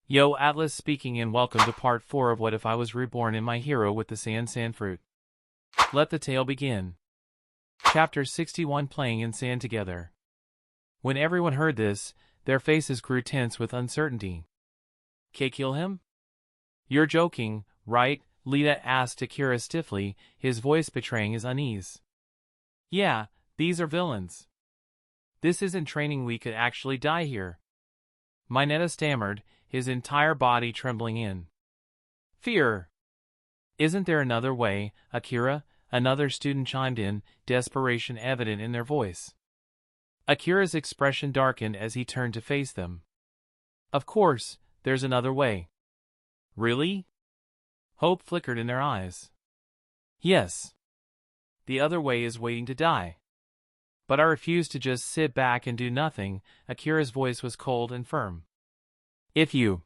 Yo, Atlas speaking and welcome to part 4 of What If I Was Reborn in My Hero with the Sand Fruit. Let the tale begin. Chapter 61 Playing in Sand Together. When everyone heard this, their faces grew tense with uncertainty. Kill him? You're joking, right? Lita asked Akira stiffly, his voice betraying his unease. Yeah, these are villains. This isn't training, we could actually die here. Mineta stammered, his entire body trembling in fear. Isn't there another way, Akira? Another student chimed in, desperation evident in their voice. Akira's expression darkened as he turned to face them. Of course, there's another way. Really? Hope flickered in their eyes. Yes. The other way is waiting to die. But I refuse to just sit back and do nothing. Akira's voice was cold and firm. If you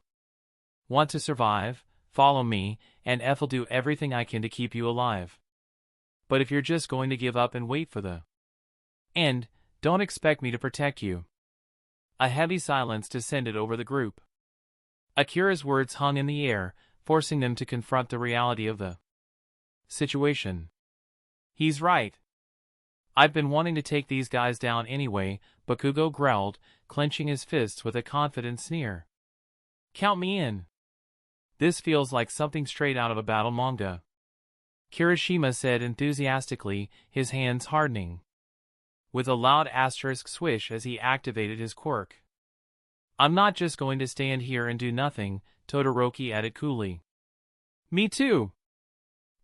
want to survive, follow me, and I'll do everything I can to keep you alive. But if you're just going to give up and wait for the end, don't expect me to protect you. A heavy silence descended over the group. Akira's words hung in the air, forcing them to confront the reality of the situation. He's right. I've been wanting to take these guys down anyway, Bakugo growled, clenching his fists with a confident sneer. Count me in. This feels like something straight out of a battle manga. Kirishima said enthusiastically, his hands hardening. With a loud asterisk swish as he activated his quirk. I'm not just going to stand here and do nothing, Todoroki added coolly. Me too.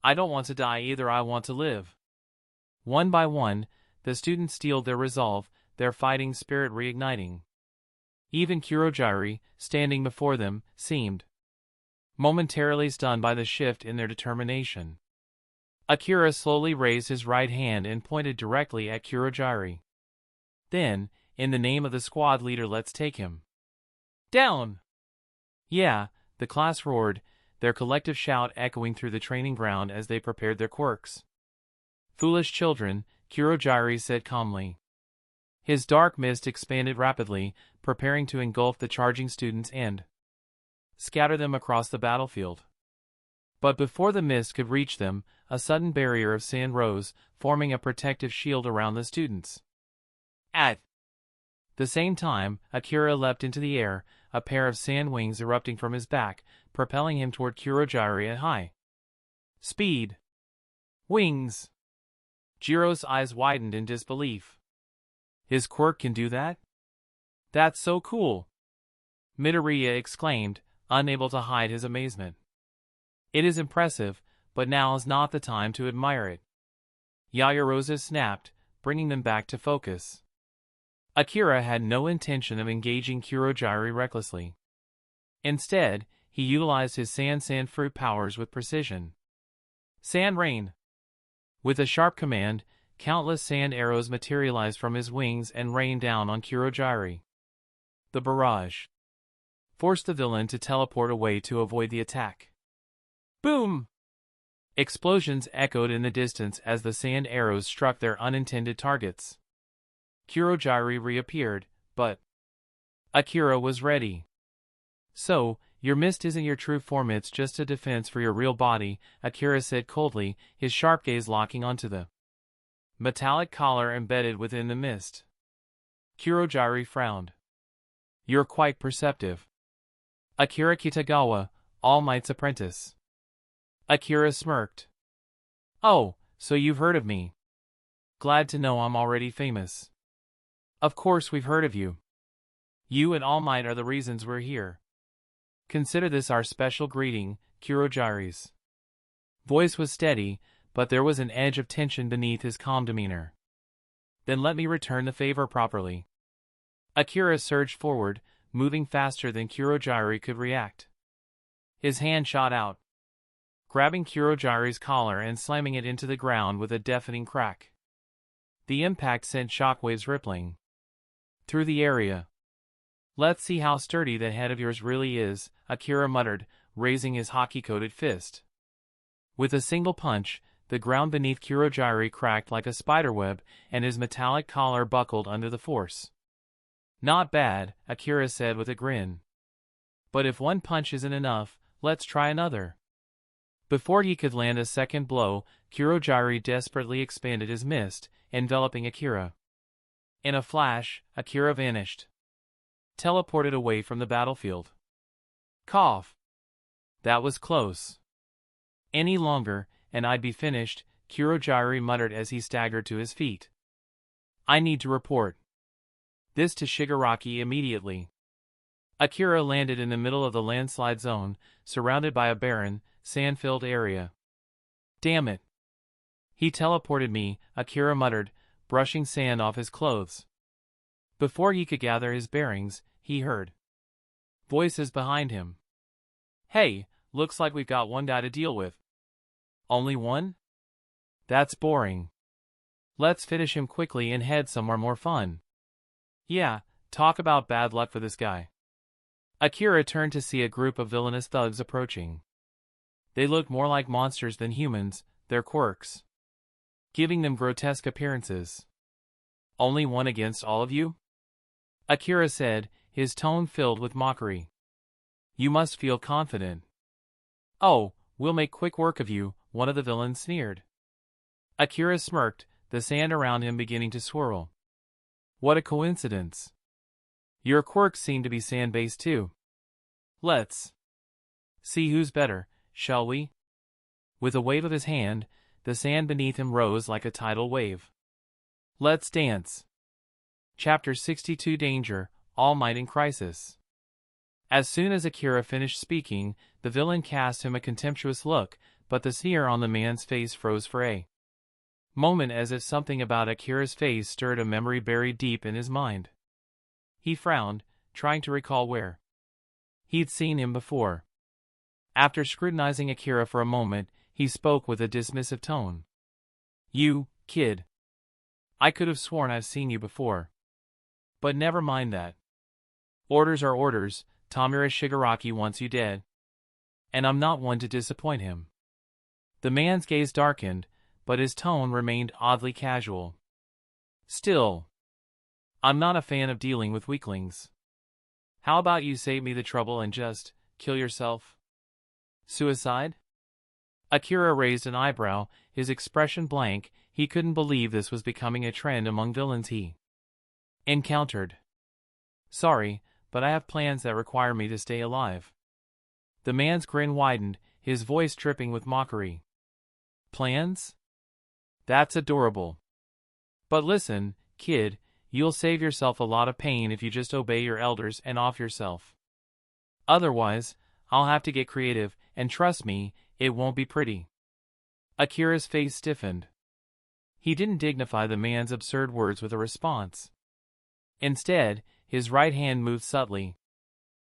I don't want to die either, I want to live. One by one, the students steeled their resolve, their fighting spirit reigniting. Even Kurogiri, standing before them, seemed momentarily stunned by the shift in their determination. Akira slowly raised his right hand and pointed directly at Kurogiri. Then, in the name of the squad leader, let's take him down! Yeah, the class roared, their collective shout echoing through the training ground as they prepared their quirks. Foolish children, Kurogiri said calmly. His dark mist expanded rapidly, preparing to engulf the charging students and scatter them across the battlefield. But before the mist could reach them, a sudden barrier of sand rose, forming a protective shield around the students. At the same time, Akira leapt into the air, a pair of sand wings erupting from his back, propelling him toward Kurogiri at high speed. Wings! Jiro's eyes widened in disbelief. His quirk can do that? That's so cool! Midoriya exclaimed, unable to hide his amazement. It is impressive, but now is not the time to admire it. Yaoyorozu snapped, bringing them back to focus. Akira had no intention of engaging Kurogiri recklessly. Instead, he utilized his sand fruit powers with precision. Sand rain! With a sharp command, countless sand arrows materialized from his wings and rained down on Kurogiri. The barrage forced the villain to teleport away to avoid the attack. Boom! Explosions echoed in the distance as the sand arrows struck their unintended targets. Kurogiri reappeared, but Akira was ready. So, your mist isn't your true form, it's just a defense for your real body, Akira said coldly, his sharp gaze locking onto the metallic collar embedded within the mist. Kurogiri frowned. You're quite perceptive. Akira Kitagawa, All Might's apprentice. Akira smirked. Oh, so you've heard of me. Glad to know I'm already famous. Of course we've heard of you. You and All Might are the reasons we're here. Consider this our special greeting, Kurogiri's voice was steady, but there was an edge of tension beneath his calm demeanor. Then let me return the favor properly. Akira surged forward, moving faster than Kurogiri could react. His hand shot out, grabbing Kurogiri's collar and slamming it into the ground with a deafening crack. The impact sent shockwaves rippling through the area. Let's see how sturdy that head of yours really is, Akira muttered, raising his hockey-coated fist. With a single punch, the ground beneath Kurogiri cracked like a spiderweb, and his metallic collar buckled under the force. Not bad, Akira said with a grin. But if one punch isn't enough, let's try another. Before he could land a second blow, Kurogiri desperately expanded his mist, enveloping Akira. In a flash, Akira vanished. Teleported away from the battlefield. Cough. That was close. Any longer, and I'd be finished, Kurogiri muttered as he staggered to his feet. I need to report this to Shigaraki immediately. Akira landed in the middle of the landslide zone, surrounded by a barren, sand-filled area. Damn it. He teleported me, Akira muttered, brushing sand off his clothes. Before he could gather his bearings, he heard voices behind him. Hey, looks like we've got one guy to deal with. Only one? That's boring. Let's finish him quickly and head somewhere more fun. Yeah, talk about bad luck for this guy. Akira turned to see a group of villainous thugs approaching. They looked more like monsters than humans, their quirks giving them grotesque appearances. Only one against all of you? Akira said, his tone filled with mockery. You must feel confident. Oh, we'll make quick work of you, one of the villains sneered. Akira smirked, the sand around him beginning to swirl. What a coincidence. Your quirks seem to be sand-based too. Let's see who's better, shall we? With a wave of his hand, the sand beneath him rose like a tidal wave. Let's dance. Chapter 62 Danger, All Might in Crisis. As soon as Akira finished speaking, the villain cast him a contemptuous look, but the sneer on the man's face froze for a moment as if something about Akira's face stirred a memory buried deep in his mind. He frowned, trying to recall where he'd seen him before. After scrutinizing Akira for a moment, he spoke with a dismissive tone. You, kid. I could have sworn I've seen you before. But never mind that. Orders are orders, Tamura Shigaraki wants you dead. And I'm not one to disappoint him. The man's gaze darkened, but his tone remained oddly casual. Still, I'm not a fan of dealing with weaklings. How about you save me the trouble and just kill yourself? Suicide? Akira raised an eyebrow, his expression blank. He couldn't believe this was becoming a trend among villains he encountered. Sorry, but I have plans that require me to stay alive. The man's grin widened, his voice dripping with mockery. Plans? That's adorable. But listen, kid, you'll save yourself a lot of pain if you just obey your elders and off yourself. Otherwise, I'll have to get creative, and trust me, it won't be pretty. Akira's face stiffened. He didn't dignify the man's absurd words with a response. Instead, his right hand moved subtly,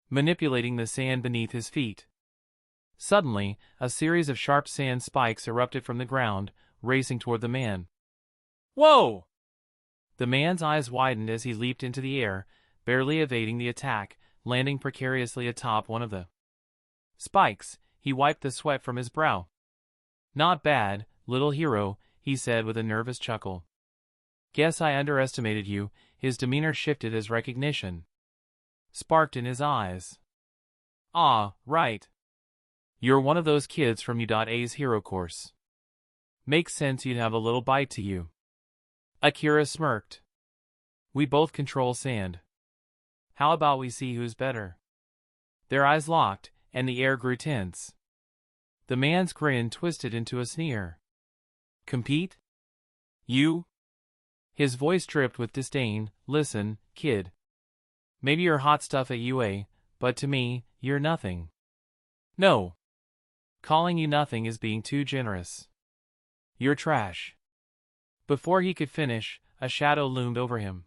manipulating the sand beneath his feet. Suddenly, a series of sharp sand spikes erupted from the ground, racing toward the man. Whoa! The man's eyes widened as he leaped into the air, barely evading the attack, landing precariously atop one of the spikes. He wiped the sweat from his brow. Not bad, little hero, he said with a nervous chuckle. Guess I underestimated you. His demeanor shifted as recognition sparked in his eyes. Ah, right. You're one of those kids from U.A's hero course. Makes sense you'd have a little bite to you. Akira smirked. We both control sand. How about we see who's better? Their eyes locked, and the air grew tense. The man's grin twisted into a sneer. Compete? You? His voice dripped with disdain. Listen, kid. Maybe you're hot stuff at UA, but to me, you're nothing. No. Calling you nothing is being too generous. You're trash. Before he could finish, a shadow loomed over him.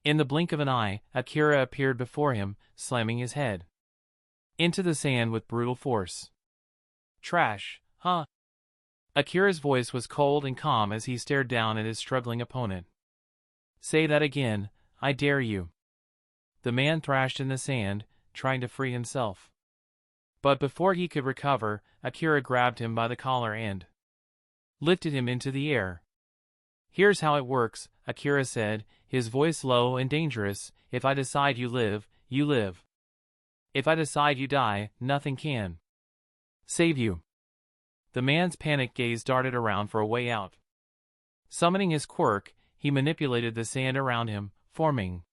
In the blink of an eye, Akira appeared before him, slamming his head into the sand with brutal force. Trash, huh? Akira's voice was cold and calm as he stared down at his struggling opponent. Say that again, I dare you. The man thrashed in the sand, trying to free himself. But before he could recover, Akira grabbed him by the collar and lifted him into the air. Here's how it works, Akira said, his voice low and dangerous. If I decide you live, you live. If I decide you die, nothing can save you. The man's panicked gaze darted around for a way out. Summoning his quirk, he manipulated the sand around him, forming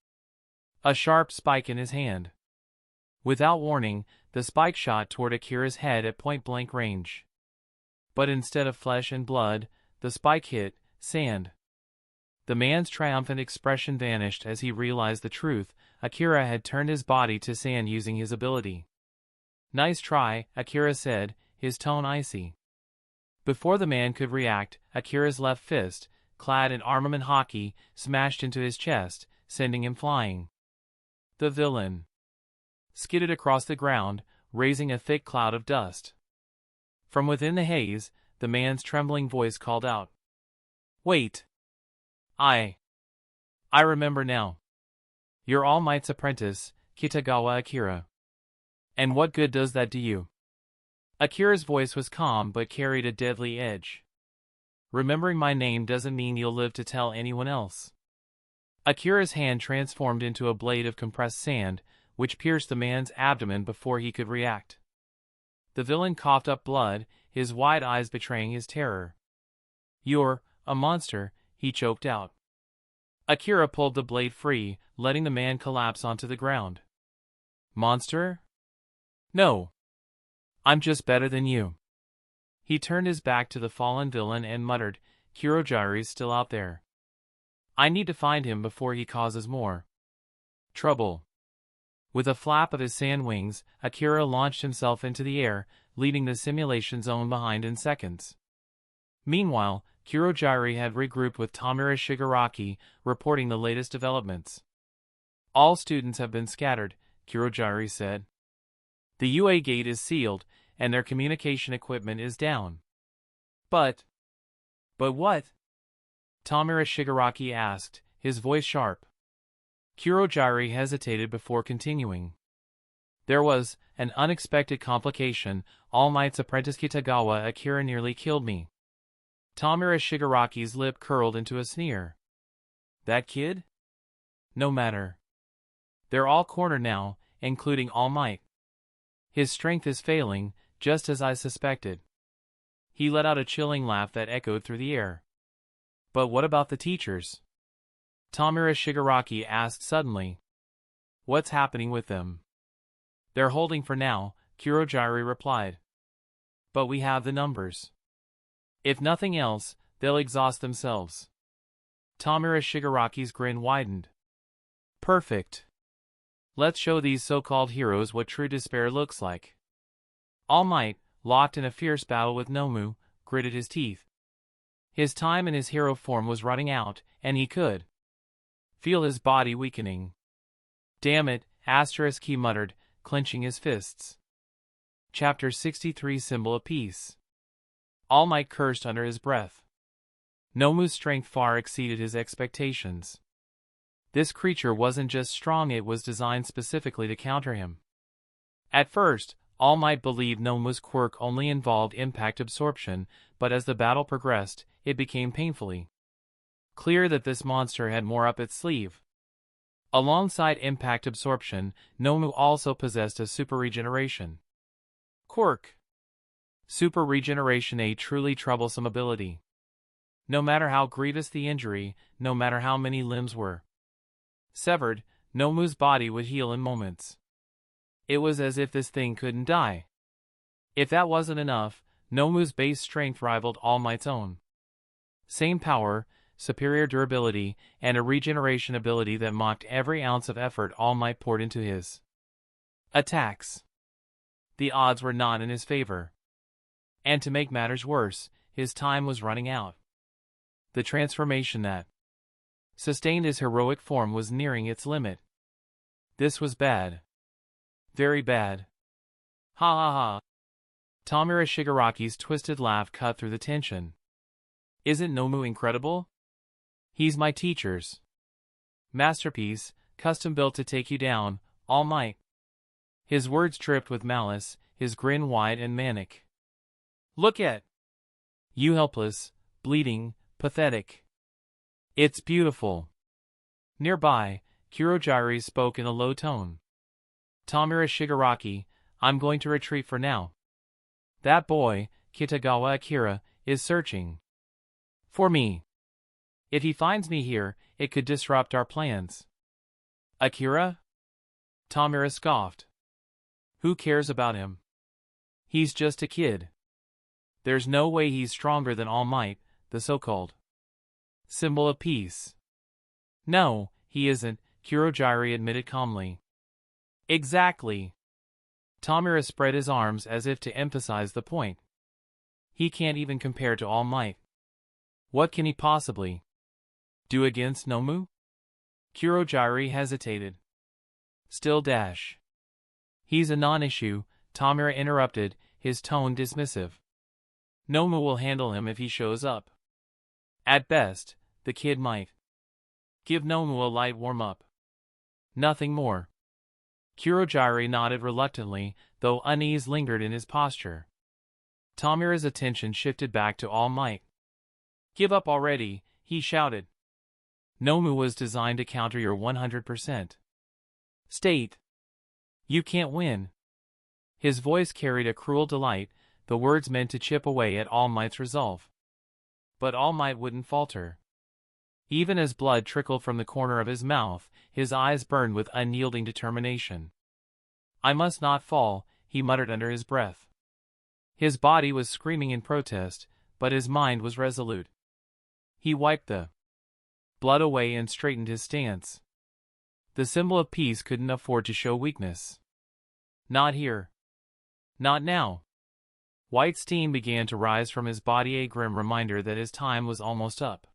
a sharp spike in his hand. Without warning, the spike shot toward Akira's head at point-blank range. But instead of flesh and blood, the spike hit sand. The man's triumphant expression vanished as he realized the truth. Akira had turned his body to sand using his ability. "Nice try," Akira said, his tone icy. Before the man could react, Akira's left fist, clad in armament hockey, smashed into his chest, sending him flying. The villain skidded across the ground, raising a thick cloud of dust. From within the haze, the man's trembling voice called out, "Wait! I remember now. You're All Might's apprentice, Kitagawa Akira. And what good does that do you?" Akira's voice was calm but carried a deadly edge. "Remembering my name doesn't mean you'll live to tell anyone else." Akira's hand transformed into a blade of compressed sand, which pierced the man's abdomen before he could react. The villain coughed up blood, his wide eyes betraying his terror. "You're a monster," he choked out. Akira pulled the blade free, letting the man collapse onto the ground. "Monster? No. I'm just better than you." He turned his back to the fallen villain and muttered, "Kurogiri's still out there. I need to find him before he causes more trouble." With a flap of his sand wings, Akira launched himself into the air, leaving the simulation zone behind in seconds. Meanwhile, Kurogiri had regrouped with Tamura Shigaraki, reporting the latest developments. "All students have been scattered," Kurogiri said. "The UA gate is sealed, and their communication equipment is down." But what?" Tamura Shigaraki asked, his voice sharp. Kurogiri hesitated before continuing. "There was an unexpected complication. All Might's apprentice Kitagawa Akira nearly killed me." Tamura Shigaraki's lip curled into a sneer. "That kid? No matter. They're all cornered now, including All Might. His strength is failing, just as I suspected." He let out a chilling laugh that echoed through the air. "But what about the teachers?" Tamura Shigaraki asked suddenly. "What's happening with them?" "They're holding for now," Kurogiri replied. "But we have the numbers. If nothing else, they'll exhaust themselves." Tamura Shigaraki's grin widened. "Perfect. Let's show these so-called heroes what true despair looks like." All Might, locked in a fierce battle with Nomu, gritted his teeth. His time in his hero form was running out, and he could feel his body weakening. "Damn it," he muttered, clenching his fists. Chapter 63 Symbol of Peace. All Might cursed under his breath. Nomu's strength far exceeded his expectations. This creature wasn't just strong, it was designed specifically to counter him. At first, All Might believed Nomu's quirk only involved impact absorption, but as the battle progressed, it became painfully clear that this monster had more up its sleeve. Alongside impact absorption, Nomu also possessed a super regeneration quirk. Super regeneration, a truly troublesome ability. No matter how grievous the injury, no matter how many limbs were severed, Nomu's body would heal in moments. It was as if this thing couldn't die. If that wasn't enough, Nomu's base strength rivaled All Might's own. Same power, superior durability, and a regeneration ability that mocked every ounce of effort All Might poured into his attacks. The odds were not in his favor. And to make matters worse, his time was running out. The transformation that sustained his heroic form was nearing its limit. This was bad. Very bad. Ha ha ha. Tamura Shigaraki's twisted laugh cut through the tension. "Isn't Nomu incredible? He's my teacher's masterpiece, custom built to take you down, All Might." His words dripped with malice, his grin wide and manic. "Look at you, helpless, bleeding, pathetic. It's beautiful." Nearby, Kurogiri spoke in a low tone. Tamura Shigaraki, I'm going to retreat for now. That boy, Kitagawa Akira, is searching for me. If he finds me here, it could disrupt our plans. Akira? Tamura scoffed. Who cares about him? He's just a kid. There's no way he's stronger than All Might, the so-called symbol of peace. No, he isn't, Kurogiri admitted calmly. Exactly. Tamura spread his arms as if to emphasize the point. He can't even compare to All Might. What can he possibly do against Nomu? Kurogiri hesitated. Still dash. He's a non-issue, Tamura interrupted, his tone dismissive. Nomu will handle him if he shows up. At best, the kid might give Nomu a light warm-up. Nothing more. Kurogiri nodded reluctantly, though unease lingered in his posture. Tamura's attention shifted back to All Might. Give up already, he shouted. Nomu was designed to counter your 100% state. You can't win. His voice carried a cruel delight, the words meant to chip away at All Might's resolve. But All Might wouldn't falter. Even as blood trickled from the corner of his mouth, his eyes burned with unyielding determination. I must not fall, he muttered under his breath. His body was screaming in protest, but his mind was resolute. He wiped the blood away and straightened his stance. The symbol of peace couldn't afford to show weakness. Not here. Not now. White steam began to rise from his body, a grim reminder that his time was almost up.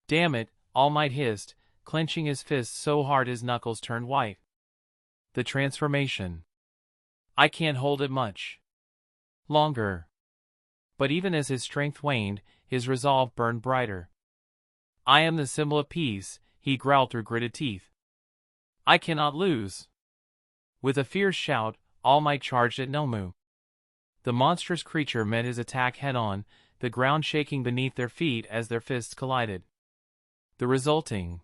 Damn it, All Might hissed, clenching his fists so hard his knuckles turned white. The transformation. I can't hold it much longer. But even as his strength waned, his resolve burned brighter. I am the symbol of peace, he growled through gritted teeth. I cannot lose. With a fierce shout, All Might charged at Nomu. The monstrous creature met his attack head-on, the ground shaking beneath their feet as their fists collided. The resulting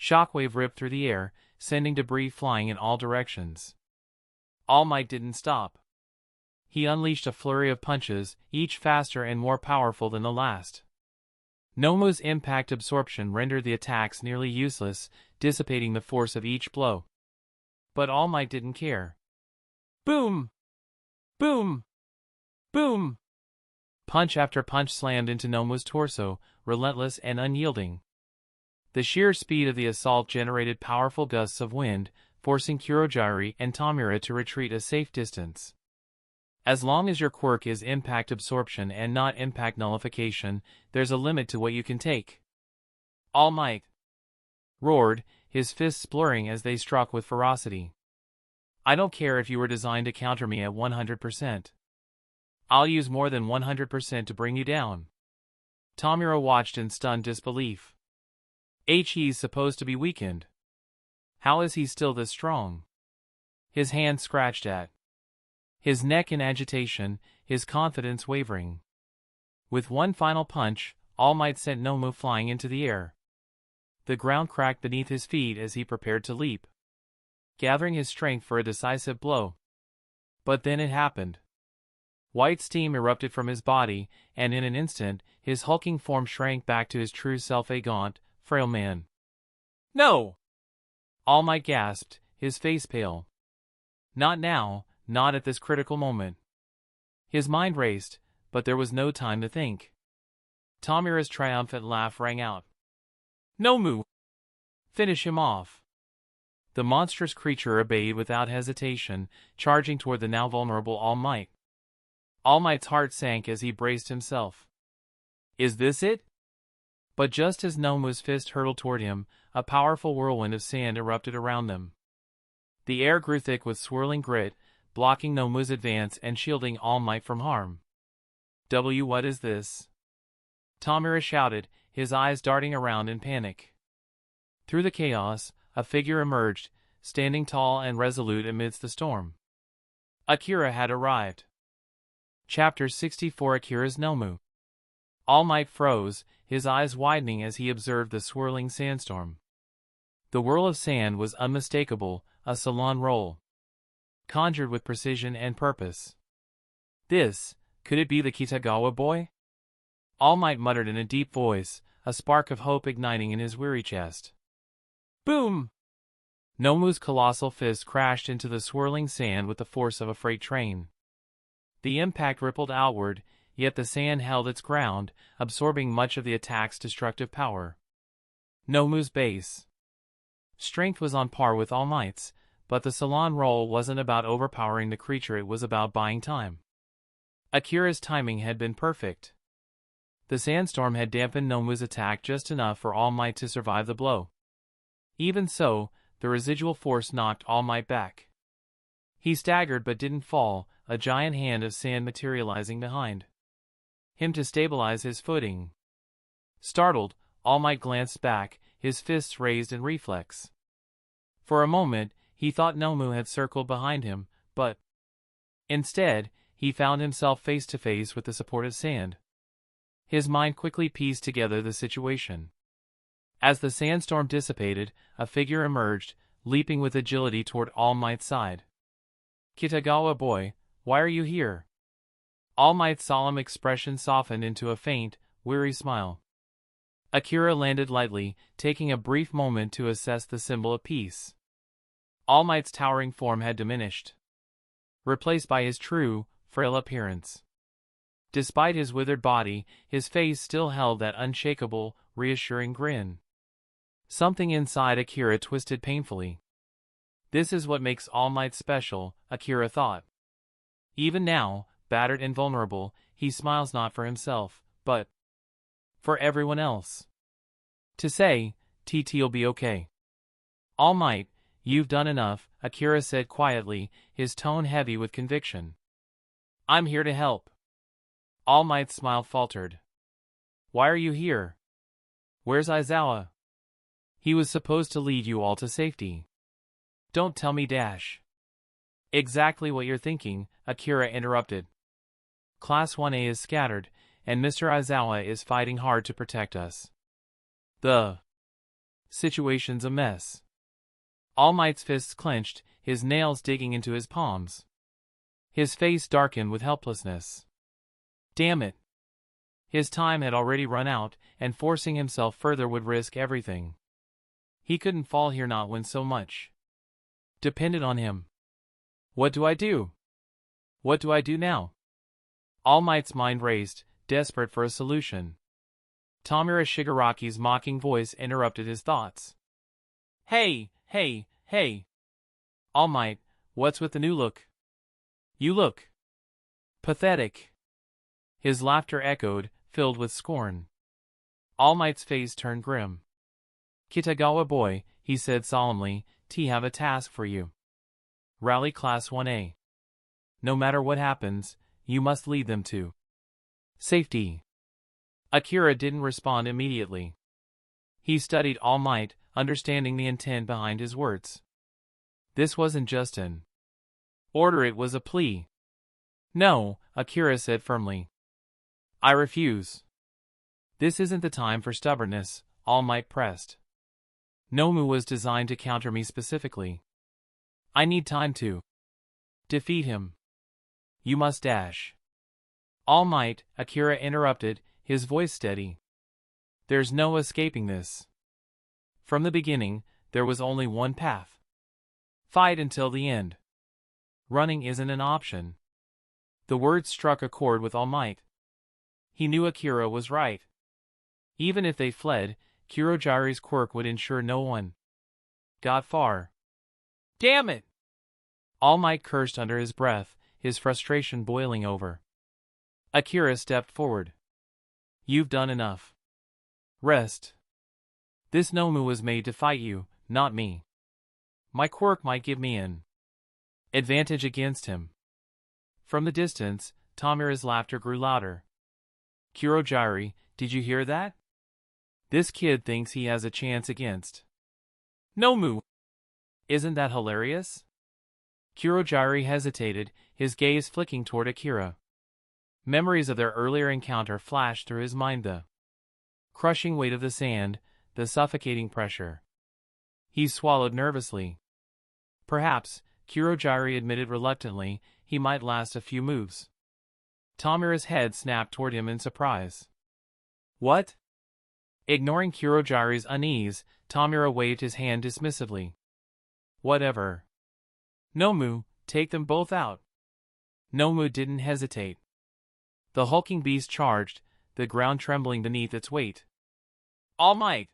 shockwave ripped through the air, sending debris flying in all directions. All Might didn't stop. He unleashed a flurry of punches, each faster and more powerful than the last. Nomu's impact absorption rendered the attacks nearly useless, dissipating the force of each blow. But All Might didn't care. Boom! Boom! Boom! Punch after punch slammed into Nomu's torso, relentless and unyielding. The sheer speed of the assault generated powerful gusts of wind, forcing Kurogiri and Tamura to retreat a safe distance. As long as your quirk is impact absorption and not impact nullification, there's a limit to what you can take. All Might roared, his fists blurring as they struck with ferocity. I don't care if you were designed to counter me at 100%. I'll use more than 100% to bring you down. Tamura watched in stunned disbelief. He's supposed to be weakened. How is he still this strong? His hand scratched at his neck in agitation, his confidence wavering. With one final punch, All Might sent Nomu flying into the air. The ground cracked beneath his feet as he prepared to leap, gathering his strength for a decisive blow. But then it happened. White steam erupted from his body, and in an instant, his hulking form shrank back to his true self, a gaunt, frail man. No! All Might gasped, his face pale. Not now, not at this critical moment. His mind raced, but there was no time to think. Tamura's triumphant laugh rang out. Nomu! Finish him off! The monstrous creature obeyed without hesitation, charging toward the now vulnerable All Might. All Might's heart sank as he braced himself. Is this it? But just as Nomu's fist hurtled toward him, a powerful whirlwind of sand erupted around them. The air grew thick with swirling grit, blocking Nomu's advance and shielding All Might from harm. What is this? Tamura shouted, his eyes darting around in panic. Through the chaos, a figure emerged, standing tall and resolute amidst the storm. Akira had arrived. Chapter 64 Akira's Nomu. All Might froze, his eyes widening as he observed the swirling sandstorm. The whirl of sand was unmistakable, a salon roll. conjured with precision and purpose. Could it be the Kitagawa boy? All Might muttered in a deep voice, a spark of hope igniting in his weary chest. Boom! Nomu's colossal fist crashed into the swirling sand with the force of a freight train. The impact rippled outward, yet the sand held its ground, absorbing much of the attack's destructive power. Nomu's base strength was on par with All Might's, but the salon roll wasn't about overpowering the creature, it was about buying time. Akira's timing had been perfect. The sandstorm had dampened Nomu's attack just enough for All Might to survive the blow. Even so, the residual force knocked All Might back. He staggered but didn't fall, a giant hand of sand materializing behind him to stabilize his footing. Startled, All Might glanced back, his fists raised in reflex. For a moment, he thought Nomu had circled behind him, but instead, he found himself face to face with the supportive sand. His mind quickly pieced together the situation. As the sandstorm dissipated, a figure emerged, leaping with agility toward All Might's side. Kitagawa boy, why are you here? All Might's solemn expression softened into a faint, weary smile. Akira landed lightly, taking a brief moment to assess the symbol of peace. All Might's towering form had diminished, replaced by his true, frail appearance. Despite his withered body, his face still held that unshakable, reassuring grin. Something inside Akira twisted painfully. This is what makes All Might special, Akira thought. Even now, battered and vulnerable, he smiles not for himself, but for everyone else. To say, TT'll be okay. All Might, you've done enough, Akira said quietly, his tone heavy with conviction. I'm here to help. All Might's smile faltered. Why are you here? Where's Aizawa? He was supposed to lead you all to safety. Don't tell me dash. Exactly what you're thinking, Akira interrupted. Class 1A is scattered, and Mr. Aizawa is fighting hard to protect us. The situation's a mess. All Might's fists clenched, his nails digging into his palms. His face darkened with helplessness. Damn it. His time had already run out, and forcing himself further would risk everything. He couldn't fall here not when so much depended on him. What do I do? What do I do now? All Might's mind raced, desperate for a solution. Tamura Shigaraki's mocking voice interrupted his thoughts. Hey! All Might, what's with the new look? You look pathetic. His laughter echoed, filled with scorn. All Might's face turned grim. Kitagawa boy, he said solemnly, T have a task for you. Rally Class 1A. No matter what happens, you must lead them to safety. Akira didn't respond immediately. He studied All Might, understanding the intent behind his words. This wasn't just an order, it was a plea. No, Akira said firmly. I refuse. This isn't the time for stubbornness, All Might pressed. Nomu was designed to counter me specifically. I need time to defeat him. You must dash. All Might, Akira interrupted, his voice steady. There's no escaping this. From the beginning, there was only one path. Fight until the end. Running isn't an option. The words struck a chord with All Might. He knew Akira was right. Even if they fled, Kurogiri's quirk would ensure no one got far. Damn it! All Might cursed under his breath, his frustration boiling over. Akira stepped forward. You've done enough. Rest. This Nomu was made to fight you, not me. My quirk might give me an advantage against him. From the distance, Tamura's laughter grew louder. Kurogiri, did you hear that? This kid thinks he has a chance against Nomu. Isn't that hilarious? Kurogiri hesitated, his gaze flicking toward Akira. Memories of their earlier encounter flashed through his mind, the crushing weight of the sand, the suffocating pressure. He swallowed nervously. Perhaps, Kurogiri admitted reluctantly, he might last a few moves. Tamira's head snapped toward him in surprise. What? Ignoring Kurogiri's unease, Tamira waved his hand dismissively. Whatever. Nomu, take them both out. Nomu didn't hesitate. The hulking beast charged, the ground trembling beneath its weight. All might!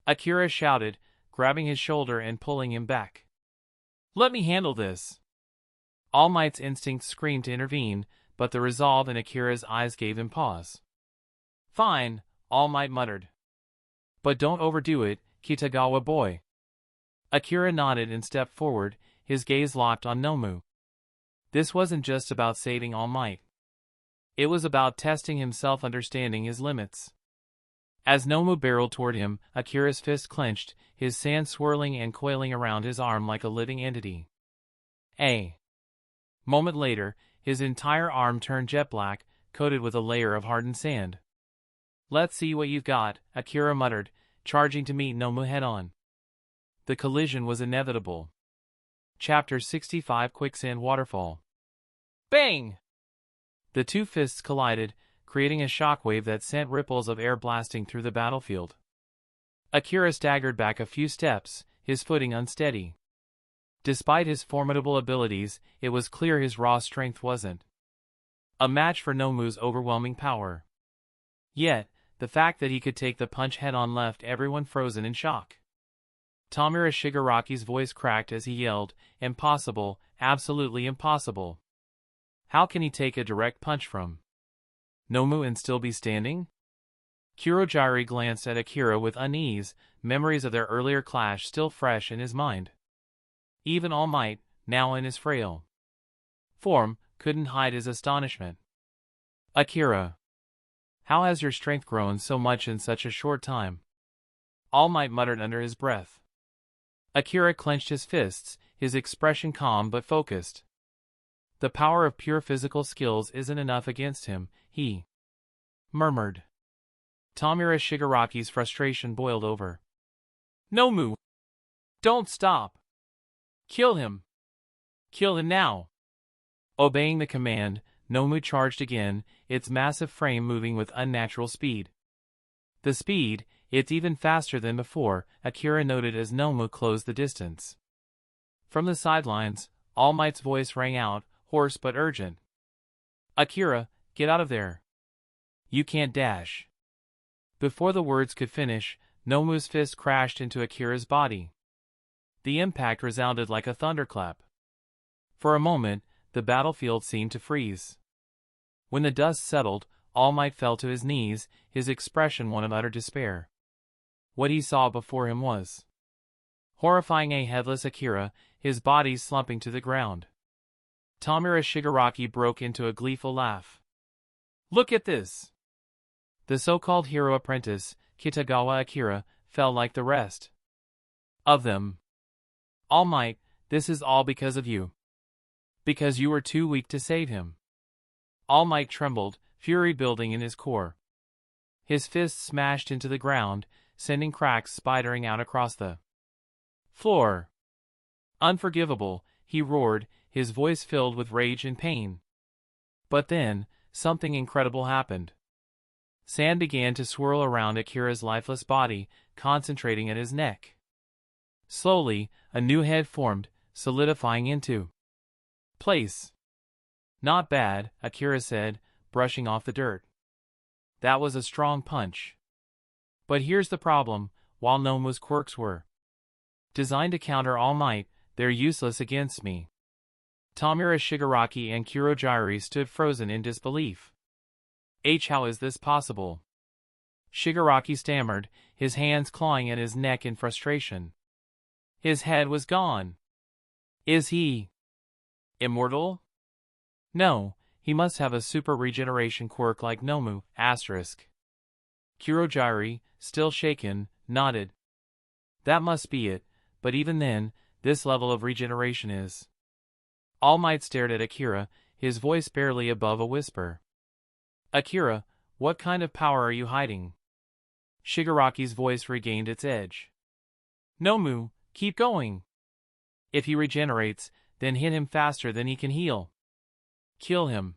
Akira shouted, grabbing his shoulder and pulling him back. Let me handle this! All Might's instincts screamed to intervene, but the resolve in Akira's eyes gave him pause. Fine, All Might muttered. But don't overdo it, Kitagawa boy. Akira nodded and stepped forward, his gaze locked on Nomu. This wasn't just about saving All Might. It was about testing himself, understanding his limits. As Nomu barreled toward him, Akira's fist clenched, his sand swirling and coiling around his arm like a living entity. A moment later, his entire arm turned jet black, coated with a layer of hardened sand. Let's see what you've got, Akira muttered, charging to meet Nomu head-on. The collision was inevitable. Chapter 65 Quicksand Waterfall. Bang! The two fists collided, creating a shockwave that sent ripples of air blasting through the battlefield. Akira staggered back a few steps, his footing unsteady. Despite his formidable abilities, it was clear his raw strength wasn't a match for Nomu's overwhelming power. Yet, the fact that he could take the punch head-on left everyone frozen in shock. Tamira Shigaraki's voice cracked as he yelled, Impossible, absolutely impossible. How can he take a direct punch from Nomu and still be standing? Kurogiri glanced at Akira with unease, memories of their earlier clash still fresh in his mind. Even All Might, now in his frail form, couldn't hide his astonishment. Akira, how has your strength grown so much in such a short time? All Might muttered under his breath. Akira clenched his fists, his expression calm but focused. The power of pure physical skills isn't enough against him, he murmured. Tamira Shigaraki's frustration boiled over. Nomu! Don't stop! Kill him! Kill him now! Obeying the command, Nomu charged again, its massive frame moving with unnatural speed. The speed, it's even faster than before, Akira noted as Nomu closed the distance. From the sidelines, All Might's voice rang out, hoarse but urgent. Akira, get out of there. You can't dash. Before the words could finish, Nomu's fist crashed into Akira's body. The impact resounded like a thunderclap. For a moment, the battlefield seemed to freeze. When the dust settled, All Might fell to his knees, his expression one of utter despair. What he saw before him was horrifying. A headless Akira, his body slumping to the ground. Tamira Shigaraki broke into a gleeful laugh. Look at this! The so-called hero apprentice, Kitagawa Akira, fell like the rest of them. All Might, this is all because of you. Because you were too weak to save him. All Might trembled, fury building in his core. His fists smashed into the ground, sending cracks spidering out across the floor. Unforgivable, he roared, his voice filled with rage and pain. But then, something incredible happened. Sand began to swirl around Akira's lifeless body, concentrating at his neck. Slowly, a new head formed, solidifying into place. Not bad, Akira said, brushing off the dirt. That was a strong punch. But here's the problem, while Nomu's quirks were designed to counter All Might, they're useless against me. Tamira Shigaraki and Kurogiri stood frozen in disbelief. How is this possible? Shigaraki stammered, his hands clawing at his neck in frustration. His head was gone. Is he immortal? No, he must have a super regeneration quirk like Nomu, asterisk. Kurogiri, still shaken, nodded. That must be it, but even then, this level of regeneration is... All Might stared at Akira, his voice barely above a whisper. Akira, what kind of power are you hiding? Shigaraki's voice regained its edge. Nomu, keep going. If he regenerates, then hit him faster than he can heal. Kill him.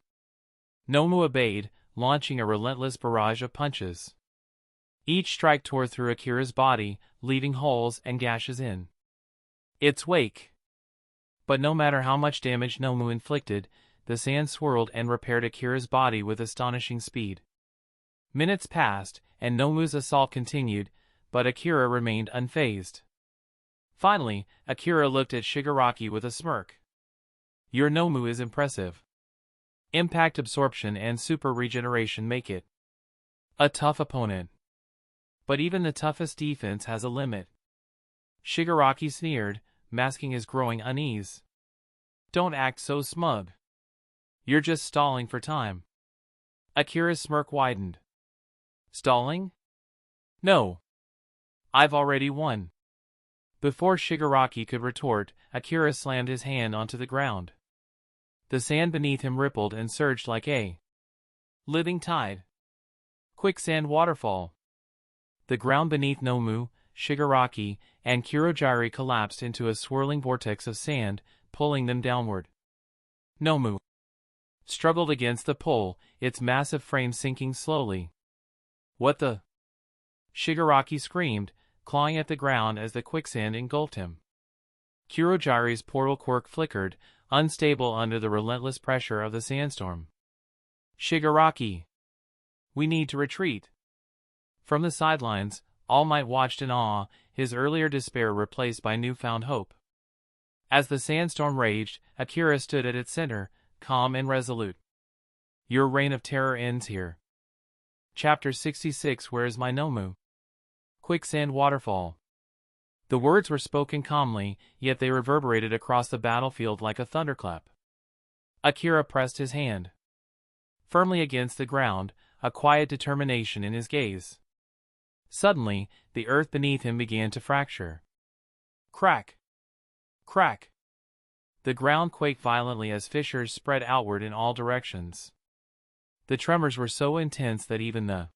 Nomu obeyed, launching a relentless barrage of punches. Each strike tore through Akira's body, leaving holes and gashes in its wake. But no matter how much damage Nomu inflicted, the sand swirled and repaired Akira's body with astonishing speed. Minutes passed, and Nomu's assault continued, but Akira remained unfazed. Finally, Akira looked at Shigaraki with a smirk. Your Nomu is impressive. Impact absorption and super regeneration make it a tough opponent. But even the toughest defense has a limit. Shigaraki sneered, masking his growing unease. Don't act so smug. You're just stalling for time. Akira's smirk widened. Stalling? No. I've already won. Before Shigaraki could retort, Akira slammed his hand onto the ground. The sand beneath him rippled and surged like a living tide. Quicksand waterfall. The ground beneath Nomu, Shigaraki, and Kurogiri collapsed into a swirling vortex of sand, pulling them downward. Nomu struggled against the pull, its massive frame sinking slowly. What the? Shigaraki screamed, clawing at the ground as the quicksand engulfed him. Kurogiri's portal quirk flickered, unstable under the relentless pressure of the sandstorm. Shigaraki! We need to retreat. From the sidelines, All Might watched in awe, his earlier despair replaced by newfound hope. As the sandstorm raged, Akira stood at its center, calm and resolute. Your reign of terror ends here. Chapter 66 Where is my Nomu? Quicksand Waterfall. The words were spoken calmly, yet they reverberated across the battlefield like a thunderclap. Akira pressed his hand firmly against the ground, a quiet determination in his gaze. Suddenly, the earth beneath him began to fracture. Crack! Crack! The ground quaked violently as fissures spread outward in all directions. The tremors were so intense that even the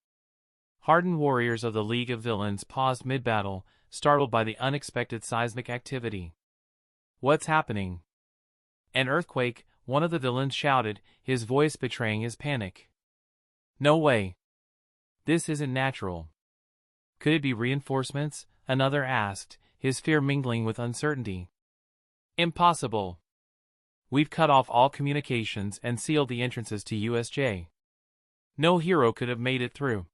hardened warriors of the League of Villains paused mid-battle, startled by the unexpected seismic activity. What's happening? An earthquake, one of the villains shouted, his voice betraying his panic. No way. This isn't natural. Could it be reinforcements? Another asked, his fear mingling with uncertainty. Impossible. We've cut off all communications and sealed the entrances to USJ. No hero could have made it through.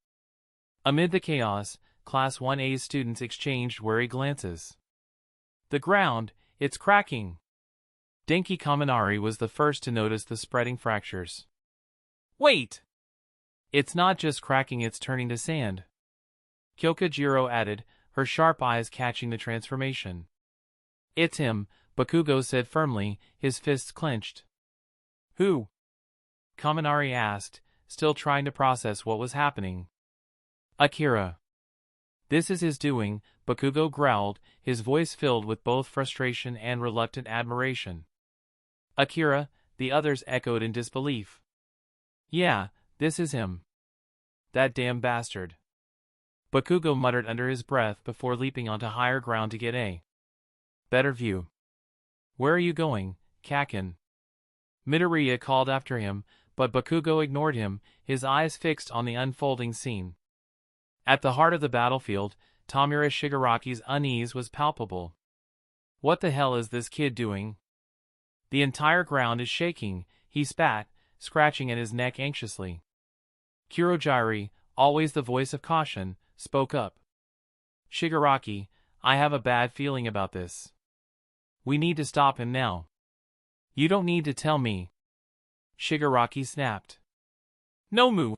Amid the chaos, Class 1A's students exchanged wary glances. The ground, it's cracking. Denki Kaminari was the first to notice the spreading fractures. Wait! It's not just cracking, it's turning to sand. Kyokujiro added, her sharp eyes catching the transformation. It's him, Bakugo said firmly, his fists clenched. Who? Kaminari asked, still trying to process what was happening. Akira. This is his doing, Bakugo growled, his voice filled with both frustration and reluctant admiration. Akira, the others echoed in disbelief. Yeah, this is him. That damn bastard. Bakugo muttered under his breath before leaping onto higher ground to get a better view. Where are you going, Kakin? Midoriya called after him, but Bakugo ignored him, his eyes fixed on the unfolding scene. At the heart of the battlefield, Tamura Shigaraki's unease was palpable. What the hell is this kid doing? The entire ground is shaking, he spat, scratching at his neck anxiously. Kurogiri, always the voice of caution, spoke up. Shigaraki, I have a bad feeling about this. We need to stop him now. You don't need to tell me. Shigaraki snapped. Nomu!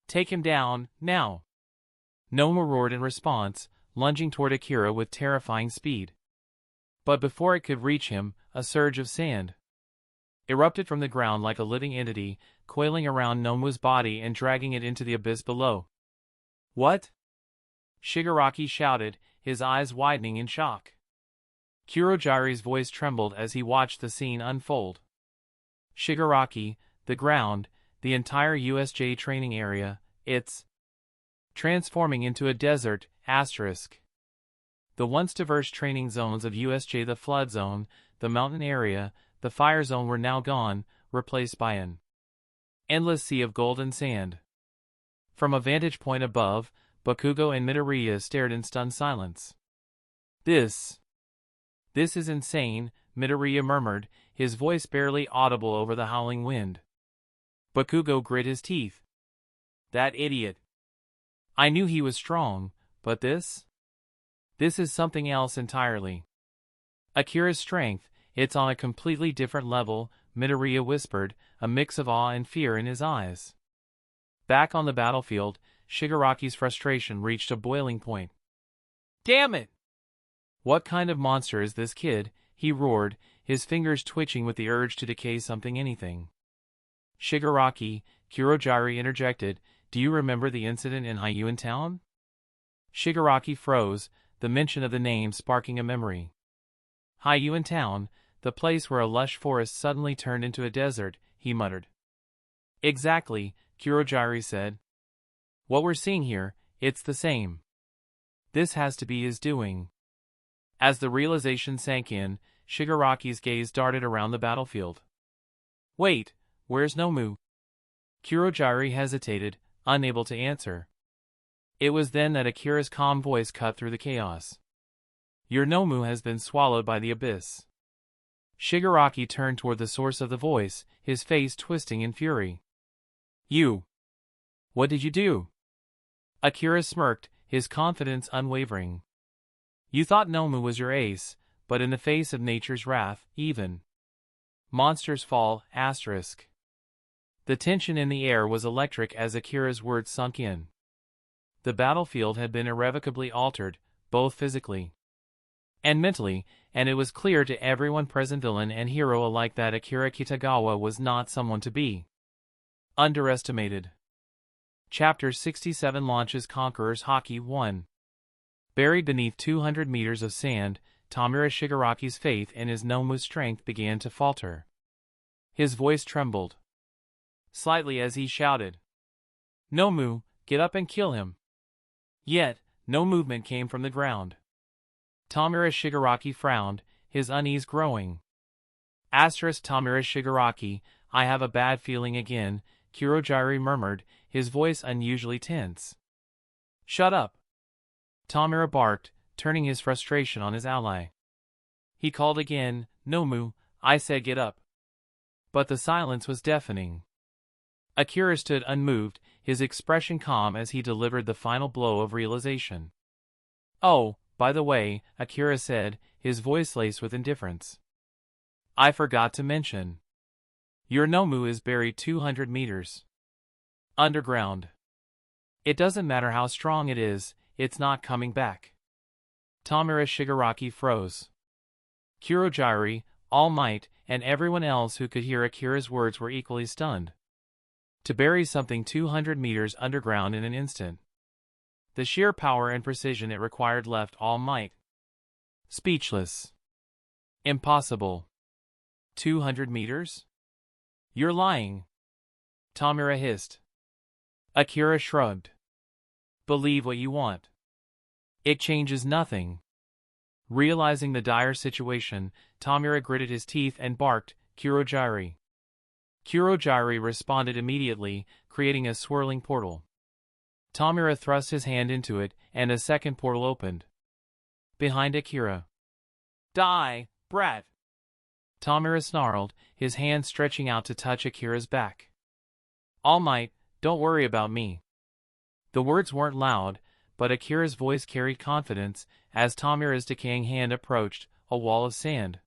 Take him down, now! Nomu roared in response, lunging toward Akira with terrifying speed. But before it could reach him, a surge of sand erupted from the ground like a living entity, coiling around Nomu's body and dragging it into the abyss below. What? Shigaraki shouted, his eyes widening in shock. Kurogiri's voice trembled as he watched the scene unfold. Shigaraki, the ground, the entire USJ training area, it's transforming into a desert, asterisk. The once diverse training zones of USJ, the flood zone, the mountain area, the fire zone were now gone, replaced by an endless sea of golden sand. From a vantage point above, Bakugo and Midoriya stared in stunned silence. This is insane, Midoriya murmured, his voice barely audible over the howling wind. Bakugo grit his teeth. That idiot. I knew he was strong, but this? This is something else entirely. Akira's strength, it's on a completely different level, Midoriya whispered, a mix of awe and fear in his eyes. Back on the battlefield, Shigaraki's frustration reached a boiling point. Damn it! What kind of monster is this kid? He roared, his fingers twitching with the urge to decay anything. Shigaraki, Kurogiri interjected, do you remember the incident in Hyuan Town? Shigaraki froze, the mention of the name sparking a memory. Hyuan Town, the place where a lush forest suddenly turned into a desert, he muttered. Exactly, Kurogiri said. What we're seeing here, it's the same. This has to be his doing. As the realization sank in, Shigaraki's gaze darted around the battlefield. Wait, where's Nomu? Kurogiri hesitated, unable to answer. It was then that Akira's calm voice cut through the chaos. Your Nomu has been swallowed by the abyss. Shigaraki turned toward the source of the voice, his face twisting in fury. You! What did you do? Akira smirked, his confidence unwavering. You thought Nomu was your ace, but in the face of nature's wrath, even monsters fall, asterisk. The tension in the air was electric as Akira's words sunk in. The battlefield had been irrevocably altered, both physically and mentally, and it was clear to everyone present, villain and hero alike, that Akira Kitagawa was not someone to be underestimated. Chapter 67 launches Conqueror's Haki 1. Buried beneath 200 meters of sand, Tamura Shigaraki's faith in his Nomu's strength began to falter. His voice trembled slightly as he shouted, Nomu, get up and kill him. Yet, no movement came from the ground. Tamura Shigaraki frowned, his unease growing. Tamura Shigaraki, I have a bad feeling again, Kurogiri murmured, his voice unusually tense. Shut up! Tamura barked, turning his frustration on his ally. He called again, Nomu, I said get up. But the silence was deafening. Akira stood unmoved, his expression calm as he delivered the final blow of realization. Oh, by the way, Akira said, his voice laced with indifference. I forgot to mention. Your Nomu is buried 200 meters underground. It doesn't matter how strong it is, it's not coming back. Tamura Shigaraki froze. Kurogiri, All Might, and everyone else who could hear Akira's words were equally stunned. To bury something 200 meters underground in an instant. The sheer power and precision it required left All Might speechless. Impossible. 200 meters? You're lying. Tamura hissed. Akira shrugged. Believe what you want. It changes nothing. Realizing the dire situation, Tamura gritted his teeth and barked, Kurogiri. Kurogiri responded immediately, creating a swirling portal. Tamura thrust his hand into it, and a second portal opened. Behind Akira. Die, brat! Tamura snarled, his hand stretching out to touch Akira's back. All Might, don't worry about me. The words weren't loud, but Akira's voice carried confidence as Tamura's decaying hand approached. A wall of sand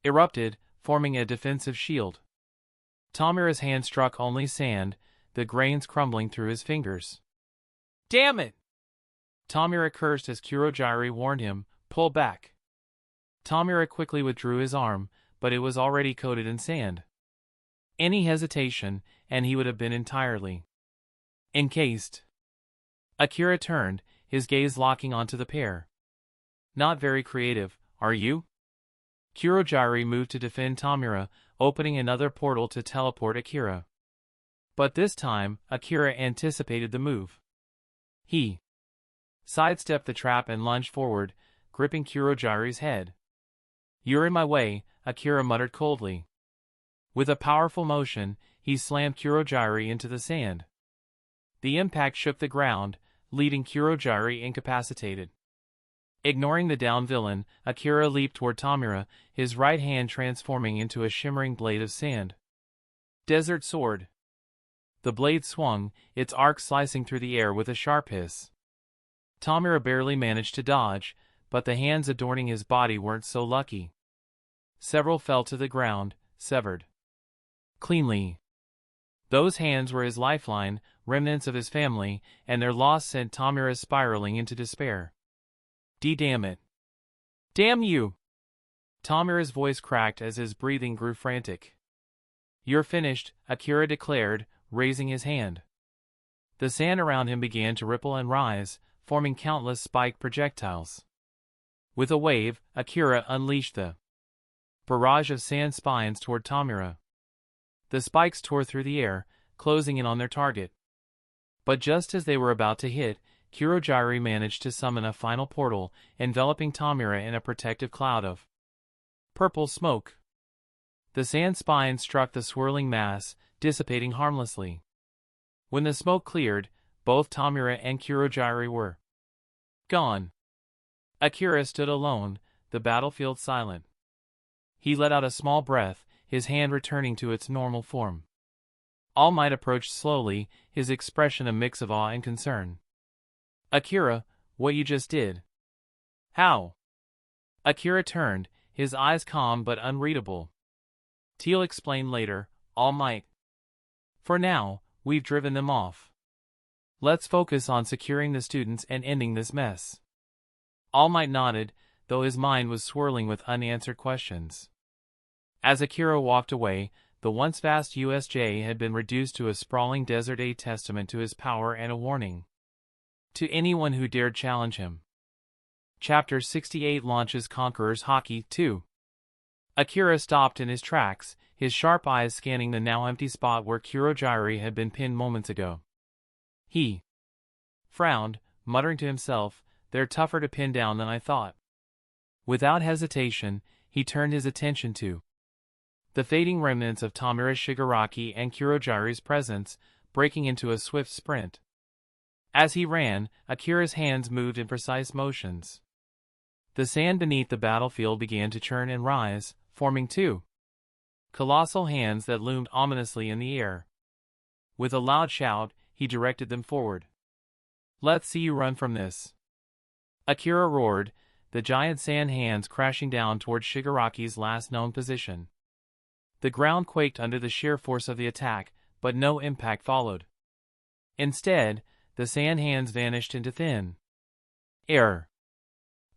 erupted, forming a defensive shield. Tamura's hand struck only sand, the grains crumbling through his fingers. Damn it! Tamura cursed as Kurogiri warned him, pull back. Tamura quickly withdrew his arm, but it was already coated in sand. Any hesitation, and he would have been entirely encased. Akira turned, his gaze locking onto the pair. Not very creative, are you? Kurogiri moved to defend Tamura, opening another portal to teleport Akira. But this time, Akira anticipated the move. He sidestepped the trap and lunged forward, gripping Kurogiri's head. "You're in my way," Akira muttered coldly. With a powerful motion, he slammed Kurogiri into the sand. The impact shook the ground, leaving Kurogiri incapacitated. Ignoring the downed villain, Akira leaped toward Tamura, his right hand transforming into a shimmering blade of sand. Desert Sword. The blade swung, its arc slicing through the air with a sharp hiss. Tamura barely managed to dodge, but the hands adorning his body weren't so lucky. Several fell to the ground, severed cleanly. Those hands were his lifeline, remnants of his family, and their loss sent Tamura spiraling into despair. Damn it. Damn you! Tamura's voice cracked as his breathing grew frantic. "You're finished," Akira declared, raising his hand. The sand around him began to ripple and rise, forming countless spiked projectiles. With a wave, Akira unleashed the barrage of sand spines toward Tamura. The spikes tore through the air, closing in on their target. But just as they were about to hit, Kurogiri managed to summon a final portal, enveloping Tamura in a protective cloud of purple smoke. The sand spines struck the swirling mass, dissipating harmlessly. When the smoke cleared, both Tamura and Kurogiri were gone. Akira stood alone, the battlefield silent. He let out a small breath, his hand returning to its normal form. All Might approached slowly, his expression a mix of awe and concern. "Akira, what you just did? How?" Akira turned, his eyes calm but unreadable. "Teal explained later, All Might. For now, we've driven them off. Let's focus on securing the students and ending this mess." All Might nodded, though his mind was swirling with unanswered questions. As Akira walked away, the once vast USJ had been reduced to a sprawling desert, a testament to his power and a warning to anyone who dared challenge him. Chapter 68 launches Conqueror's Hockey 2. Akira stopped in his tracks, his sharp eyes scanning the now empty spot where Kurogiri had been pinned moments ago. He frowned, muttering to himself, "They're tougher to pin down than I thought." Without hesitation, he turned his attention to the fading remnants of Tamura Shigaraki and Kurogiri's presence, breaking into a swift sprint. As he ran, Akira's hands moved in precise motions. The sand beneath the battlefield began to churn and rise, forming two colossal hands that loomed ominously in the air. With a loud shout, he directed them forward. "Let's see you run from this!" Akira roared, the giant sand hands crashing down toward Shigaraki's last known position. The ground quaked under the sheer force of the attack, but no impact followed. Instead, the sand hands vanished into thin air.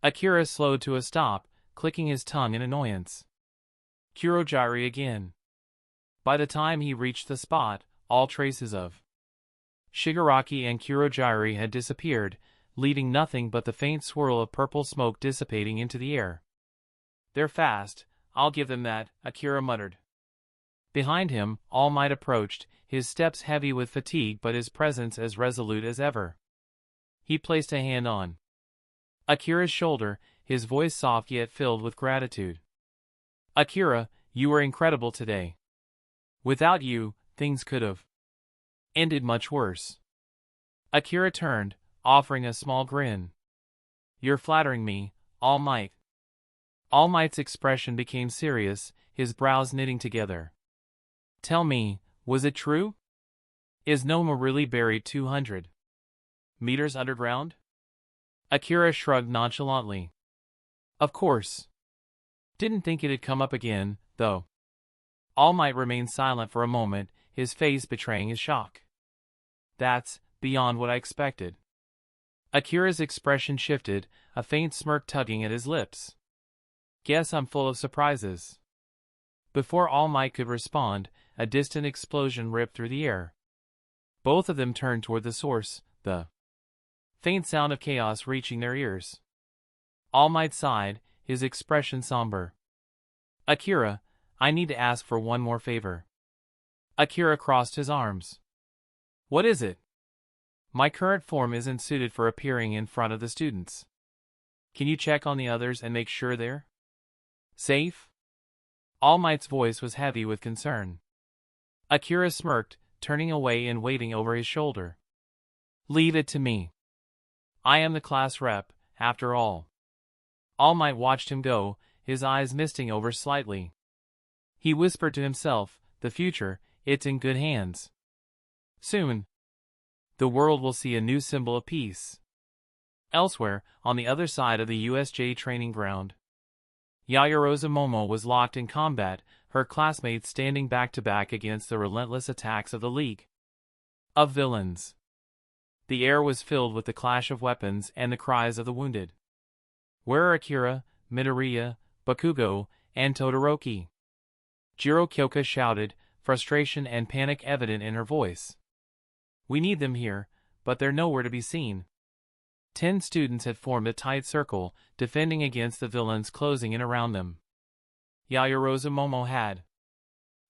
Akira slowed to a stop, clicking his tongue in annoyance. Kurogiri again. By the time he reached the spot, all traces of Shigaraki and Kurogiri had disappeared, leaving nothing but the faint swirl of purple smoke dissipating into the air. "They're fast, I'll give them that," Akira muttered. Behind him, All Might approached, his steps heavy with fatigue but his presence as resolute as ever. He placed a hand on Akira's shoulder, his voice soft yet filled with gratitude. "Akira, you were incredible today. Without you, things could have ended much worse." Akira turned, offering a small grin. "You're flattering me, All Might." All Might's expression became serious, his brows knitting together. "Tell me, was it true? Is Noma really buried 200 meters underground?" Akira shrugged nonchalantly. "Of course. Didn't think it'd come up again, though." All Might remained silent for a moment, his face betraying his shock. "That's beyond what I expected." Akira's expression shifted, a faint smirk tugging at his lips. "Guess I'm full of surprises." Before All Might could respond, a distant explosion ripped through the air. Both of them turned toward the source, the faint sound of chaos reaching their ears. All Might sighed, his expression somber. "Akira, I need to ask for one more favor." Akira crossed his arms. "What is it?" "My current form isn't suited for appearing in front of the students." Can you check on the others and make sure they're safe? All Might's voice was heavy with concern. Akira smirked, turning away and waving over his shoulder. Leave it to me. I am the class rep, after all. All Might watched him go, his eyes misting over slightly. He whispered to himself, the future, it's in good hands. Soon, the world will see a new symbol of peace. Elsewhere, on the other side of the USJ training ground, Yaoyorozu Momo was locked in combat, her classmates standing back-to-back against the relentless attacks of the League of Villains. The air was filled with the clash of weapons and the cries of the wounded. Where are Akira, Midoriya, Bakugo, and Todoroki? Jiro Kyoka shouted, frustration and panic evident in her voice. We need them here, but they're nowhere to be seen. 10 students had formed a tight circle, defending against the villains closing in around them. Yaoyorozu Momo had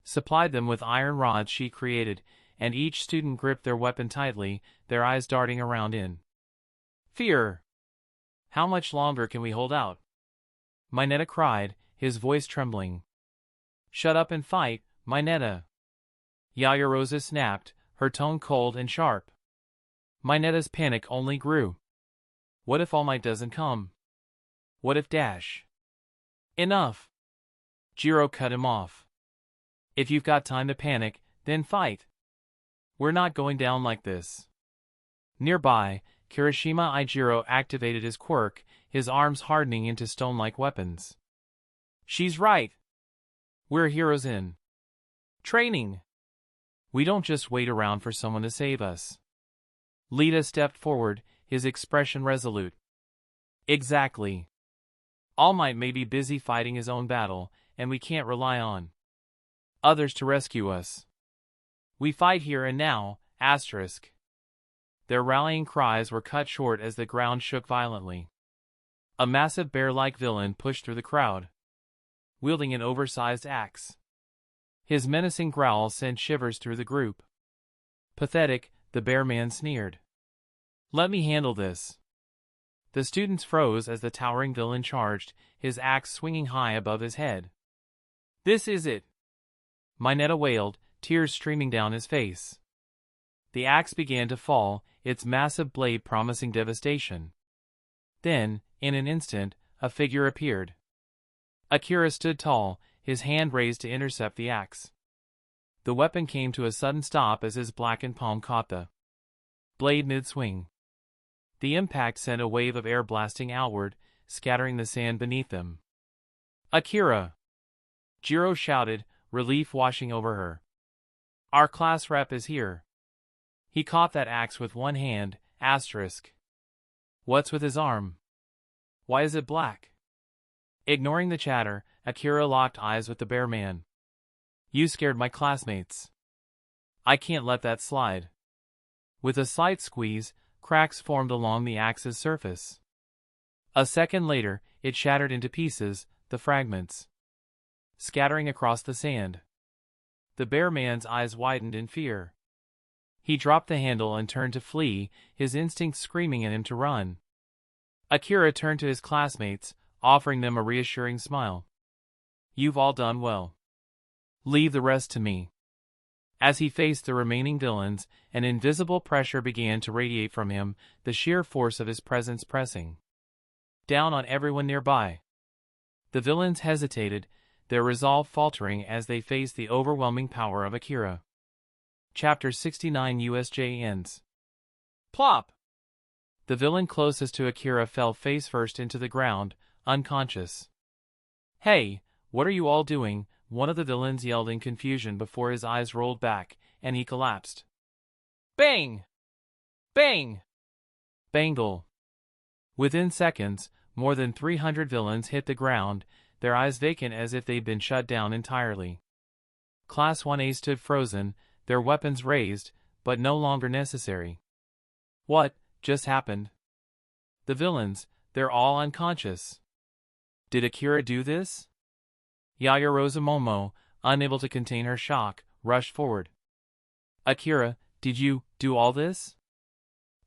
supplied them with iron rods she created, and each student gripped their weapon tightly, their eyes darting around in fear. How much longer can we hold out? Mineta cried, his voice trembling. Shut up and fight, Mineta. Yaoyorozu snapped, her tone cold and sharp. Mineta's panic only grew. What if All Might doesn't come? What if Dash? Enough! Jiro cut him off. If you've got time to panic, then fight. We're not going down like this. Nearby, Kirishima Ijiro activated his quirk, his arms hardening into stone-like weapons. She's right. We're heroes in training. We don't just wait around for someone to save us. Lita stepped forward, his expression resolute. Exactly. All Might may be busy fighting his own battle, and we can't rely on others to rescue us. We fight here and now, asterisk. Their rallying cries were cut short as the ground shook violently. A massive bear-like villain pushed through the crowd, wielding an oversized axe. His menacing growl sent shivers through the group. Pathetic, the bear man sneered. Let me handle this. The students froze as the towering villain charged, his axe swinging high above his head. This is it! Mineta wailed, tears streaming down his face. The axe began to fall, its massive blade promising devastation. Then, in an instant, a figure appeared. Akira stood tall, his hand raised to intercept the axe. The weapon came to a sudden stop as his blackened palm caught the blade mid-swing. The impact sent a wave of air blasting outward, scattering the sand beneath them. Akira! Jiro shouted, relief washing over her. Our class rep is here. He caught that axe with one hand, asterisk. What's with his arm? Why is it black? Ignoring the chatter, Akira locked eyes with the bear man. You scared my classmates. I can't let that slide. With a slight squeeze, cracks formed along the axe's surface. A second later, it shattered into pieces, the fragments scattering across the sand. The bear man's eyes widened in fear. He dropped the handle and turned to flee, his instincts screaming at him to run. Akira turned to his classmates, offering them a reassuring smile. You've all done well. Leave the rest to me. As he faced the remaining villains, an invisible pressure began to radiate from him, the sheer force of his presence pressing down on everyone nearby. The villains hesitated, their resolve faltering as they faced the overwhelming power of Akira. Chapter 69 USJ ends. Plop! The villain closest to Akira fell face first into the ground, unconscious. Hey, what are you all doing? One of the villains yelled in confusion before his eyes rolled back, and he collapsed. Bang! Bang! Bangle! Within seconds, more than 300 villains hit the ground, their eyes vacant as if they'd been shut down entirely. Class 1A stood frozen, their weapons raised, but no longer necessary. What just happened? The villains, they're all unconscious. Did Akira do this? Yaoyorozu Momo, unable to contain her shock, rushed forward. Akira, did you do all this?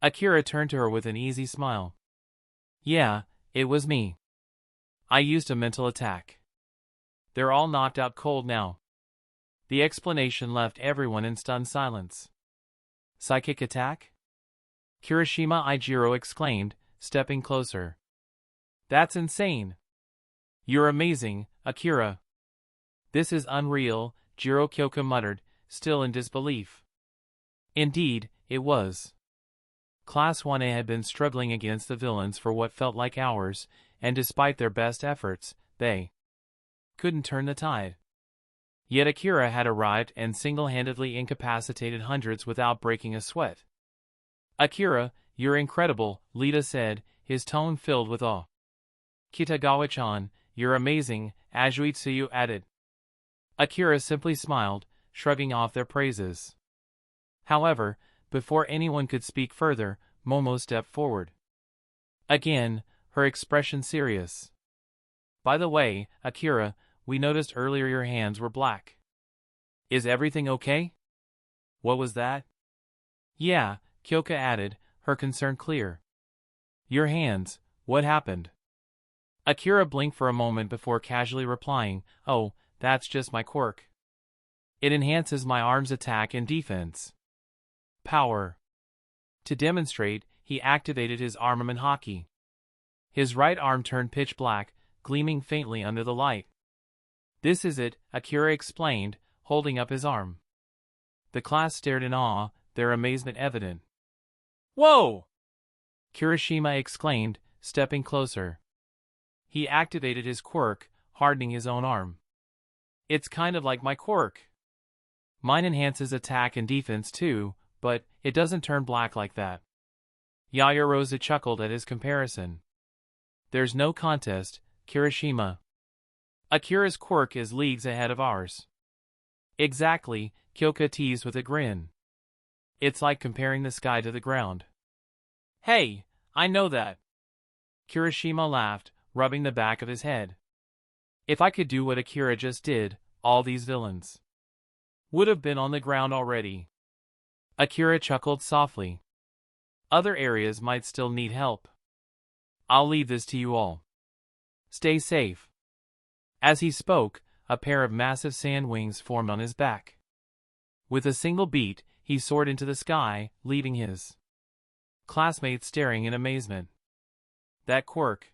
Akira turned to her with an easy smile. Yeah, It was me. I used a mental attack. They're all knocked out cold now. The explanation left everyone in stunned silence. Psychic attack? Kirishima Ijiro exclaimed, stepping closer. That's insane. You're amazing, Akira. This is unreal, Jiro Kyoka muttered, still in disbelief. Indeed, it was. Class 1A had been struggling against the villains for what felt like hours, and despite their best efforts, they couldn't turn the tide. Yet Akira had arrived and single-handedly incapacitated hundreds without breaking a sweat. Akira, you're incredible, Lita said, his tone filled with awe. Kitagawa-chan, you're amazing, Azuitsuyu added. Akira simply smiled, shrugging off their praises. However, before anyone could speak further, Momo stepped forward. Again, her expression serious. By the way, Akira, we noticed earlier your hands were black. Is everything okay? What was that? Yeah, Kyoka added, her concern clear. Your hands, what happened? Akira blinked for a moment before casually replying, oh, that's just my quirk. It enhances my arm's attack and defense. Power. To demonstrate, he activated his armament haki. His right arm turned pitch black, gleaming faintly under the light. This is it, Akira explained, holding up his arm. The class stared in awe, their amazement evident. Whoa! Kirishima exclaimed, stepping closer. He activated his quirk, hardening his own arm. It's kind of like my quirk. Mine enhances attack and defense too, but it doesn't turn black like that. Yaoyorozu chuckled at his comparison. There's no contest, Kirishima. Akira's quirk is leagues ahead of ours. Exactly, Kyoka teased with a grin. It's like comparing the sky to the ground. Hey, I know that. Kirishima laughed, rubbing the back of his head. If I could do what Akira just did, all these villains would have been on the ground already. Akira chuckled softly. Other areas might still need help. I'll leave this to you all. Stay safe. As he spoke, a pair of massive sand wings formed on his back. With a single beat, he soared into the sky, leaving his classmates staring in amazement. That quirk,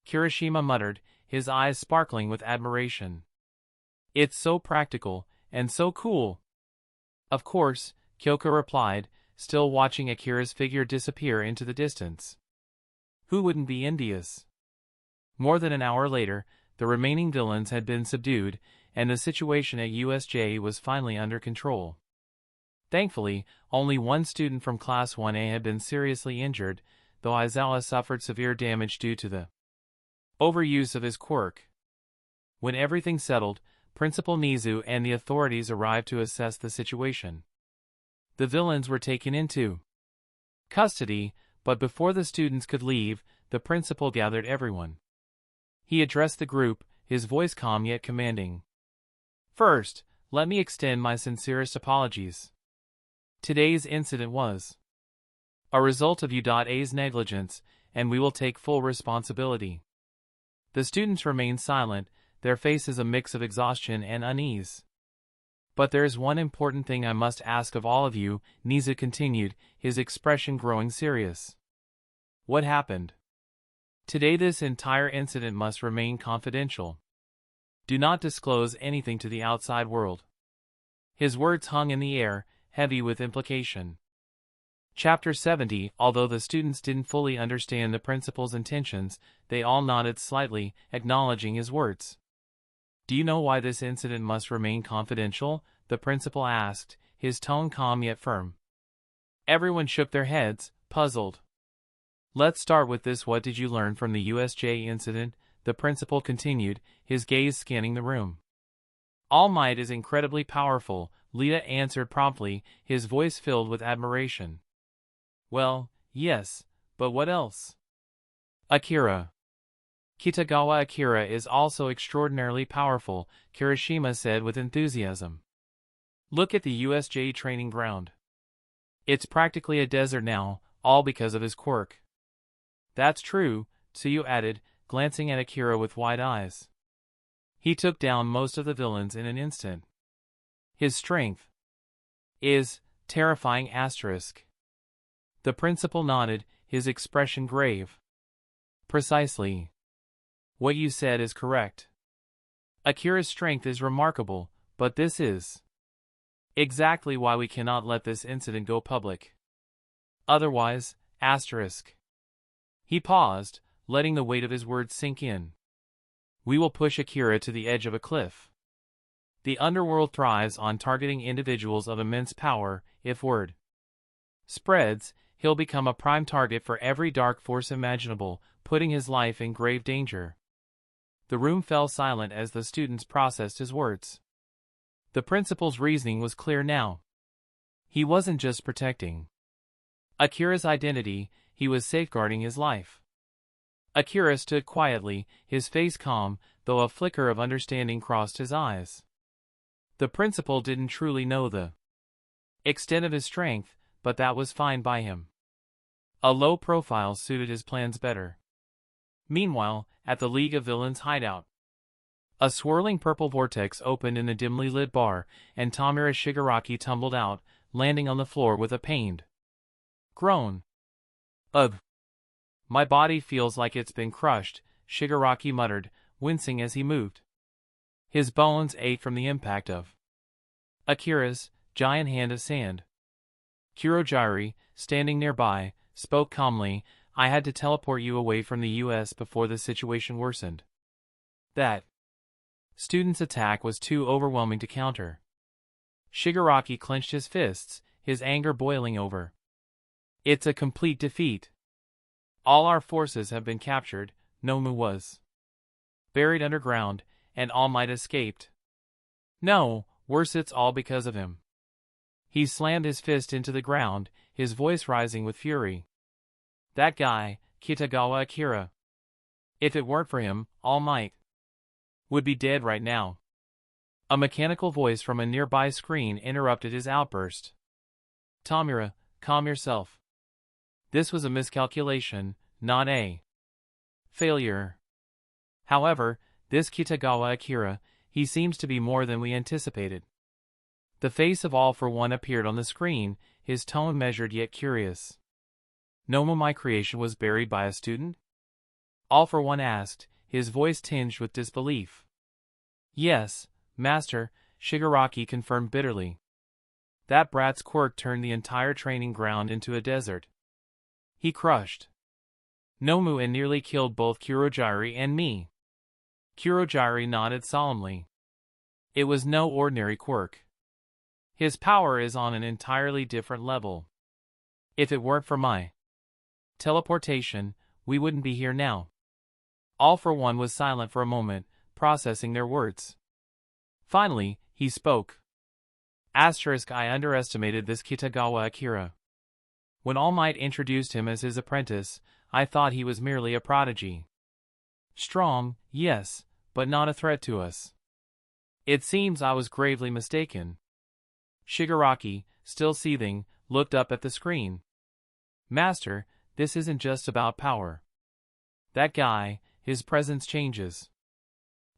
Kirishima muttered, his eyes sparkling with admiration. It's so practical, and so cool. Of course, Kyoka replied, still watching Akira's figure disappear into the distance. Who wouldn't be envious? More than an hour later, the remaining villains had been subdued, and the situation at USJ was finally under control. Thankfully, only one student from Class 1A had been seriously injured, though Aizawa suffered severe damage due to the overuse of his quirk. When everything settled, Principal Nizu and the authorities arrived to assess the situation. The villains were taken into custody, but before the students could leave, the principal gathered everyone. He addressed the group, his voice calm yet commanding. First, let me extend my sincerest apologies. Today's incident was a result of U.A's negligence, and we will take full responsibility. The students remained silent, their faces a mix of exhaustion and unease. But there is one important thing I must ask of all of you, Nizu continued, his expression growing serious. What happened? Today this entire incident must remain confidential. Do not disclose anything to the outside world. His words hung in the air, heavy with implication. Chapter 70. Although the students didn't fully understand the principal's intentions, they all nodded slightly, acknowledging his words. Do you know why this incident must remain confidential? The principal asked, his tone calm yet firm. Everyone shook their heads, puzzled. Let's start with this. What did you learn from the USJ incident? The principal continued, his gaze scanning the room. All Might is incredibly powerful, Lita answered promptly, his voice filled with admiration. Well, yes, but what else? Akira. Kitagawa Akira is also extraordinarily powerful, Kirishima said with enthusiasm. Look at the USJ training ground. It's practically a desert now, all because of his quirk. That's true, Tsuyu added, glancing at Akira with wide eyes. He took down most of the villains in an instant. His strength is terrifying asterisk. The principal nodded, his expression grave. Precisely. What you said is correct. Akira's strength is remarkable, but this is exactly why we cannot let this incident go public. Otherwise, asterisk. He paused, letting the weight of his words sink in. We will push Akira to the edge of a cliff. The underworld thrives on targeting individuals of immense power. If word spreads, he'll become a prime target for every dark force imaginable, putting his life in grave danger. The room fell silent as the students processed his words. The principal's reasoning was clear now. He wasn't just protecting Akira's identity, he was safeguarding his life. Akira stood quietly, his face calm, though a flicker of understanding crossed his eyes. The principal didn't truly know the extent of his strength, but that was fine by him. A low profile suited his plans better. Meanwhile, at the League of Villains hideout, a swirling purple vortex opened in a dimly lit bar, and Tamura Shigaraki tumbled out, landing on the floor with a pained groan. Ugh. My body feels like it's been crushed, Shigaraki muttered, wincing as he moved. His bones ached from the impact of Akira's giant hand of sand. Kurojiri, standing nearby, spoke calmly, I had to teleport you away from the US before the situation worsened. That student's attack was too overwhelming to counter. Shigaraki clenched his fists, his anger boiling over. It's a complete defeat. All our forces have been captured, Nomu was buried underground, and All Might escaped. No, worse, it's all because of him. He slammed his fist into the ground, his voice rising with fury. That guy, Kitagawa Akira. If it weren't for him, All Might would be dead right now. A mechanical voice from a nearby screen interrupted his outburst. Tamura, calm yourself. This was a miscalculation, not a failure. However, this Kitagawa Akira, he seems to be more than we anticipated. The face of All for One appeared on the screen, his tone measured yet curious. Nomu, my creation, was buried by a student? All for One asked, his voice tinged with disbelief. Yes, Master, Shigaraki confirmed bitterly. That brat's quirk turned the entire training ground into a desert. He crushed Nomu and nearly killed both Kurojiri and me. Kurojiri nodded solemnly. It was no ordinary quirk. His power is on an entirely different level. If it weren't for my teleportation, we wouldn't be here now. All for One was silent for a moment, processing their words. Finally, he spoke. Asterisk, I underestimated this Kitagawa Akira. When All Might introduced him as his apprentice, I thought he was merely a prodigy. Strong, yes, but not a threat to us. It seems I was gravely mistaken. Shigaraki, still seething, looked up at the screen. Master, this isn't just about power. That guy, his presence changes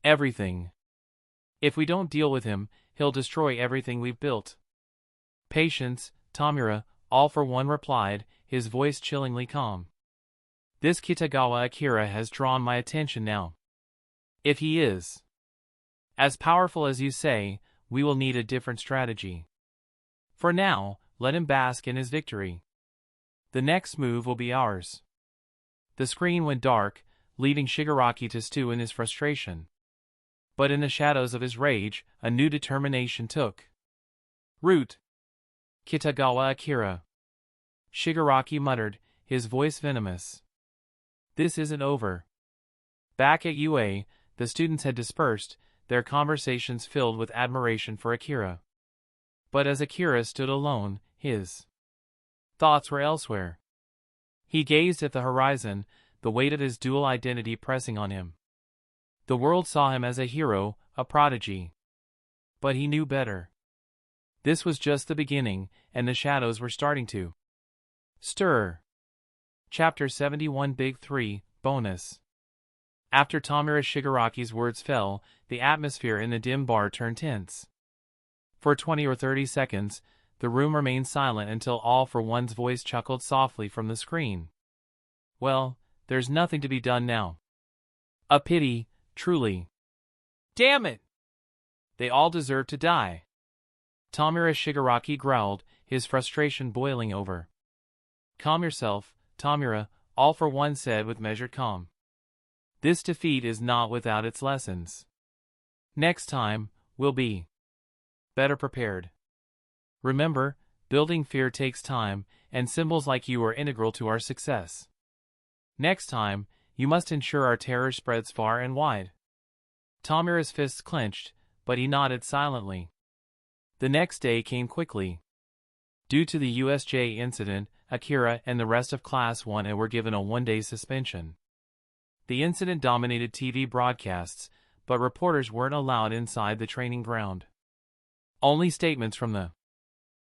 everything. If we don't deal with him, he'll destroy everything we've built. Patience, Tamura, All for One replied, his voice chillingly calm. This Kitagawa Akira has drawn my attention now. If he is as powerful as you say, we will need a different strategy. For now, let him bask in his victory. The next move will be ours. The screen went dark, leaving Shigaraki to stew in his frustration. But in the shadows of his rage, a new determination took root. Kitagawa Akira. Shigaraki muttered, his voice venomous. This isn't over. Back at UA, the students had dispersed, their conversations filled with admiration for Akira. But as Akira stood alone, his thoughts were elsewhere. He gazed at the horizon, the weight of his dual identity pressing on him. The world saw him as a hero, a prodigy. But he knew better. This was just the beginning, and the shadows were starting to stir. Chapter 71 Big 3, bonus. After Tomura Shigaraki's words fell, the atmosphere in the dim bar turned tense. For 20 or 30 seconds, the room remained silent until All for One's voice chuckled softly from the screen. Well, there's nothing to be done now. A pity, truly. Damn it! They all deserve to die. Tomura Shigaraki growled, his frustration boiling over. Calm yourself, Tomura, All for One said with measured calm. This defeat is not without its lessons. Next time, we'll be better prepared. Remember, building fear takes time, and symbols like you are integral to our success. Next time, you must ensure our terror spreads far and wide. Tomura's fists clenched, but he nodded silently. The next day came quickly. Due to the USJ incident, Akira and the rest of Class 1A were given a one-day suspension. The incident dominated TV broadcasts, but reporters weren't allowed inside the training ground. Only statements from the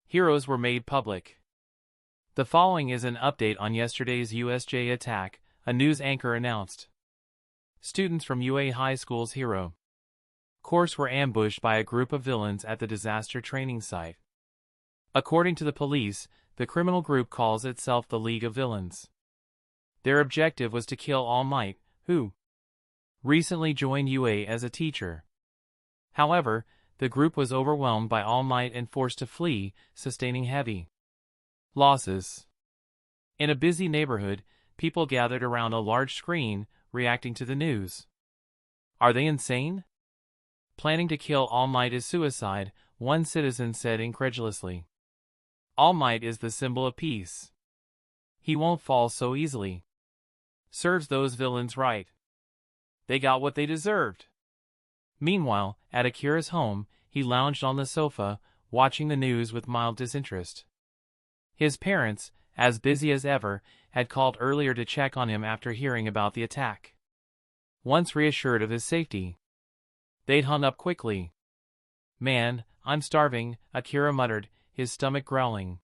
heroes were made public. The following is an update on yesterday's USJ attack, a news anchor announced. Students from UA High School's hero course were ambushed by a group of villains at the disaster training site. According to the police, the criminal group calls itself the League of Villains. Their objective was to kill All Might, who recently joined UA as a teacher. However, the group was overwhelmed by All Might and forced to flee, sustaining heavy losses. In a busy neighborhood, people gathered around a large screen, reacting to the news. Are they insane? Planning to kill All Might is suicide, one citizen said incredulously. All Might is the symbol of peace. He won't fall so easily. Serves those villains right. They got what they deserved. Meanwhile, at Akira's home, he lounged on the sofa, watching the news with mild disinterest. His parents, as busy as ever, had called earlier to check on him after hearing about the attack. Once reassured of his safety, they'd hung up quickly. Man, I'm starving, Akira muttered, his stomach growling.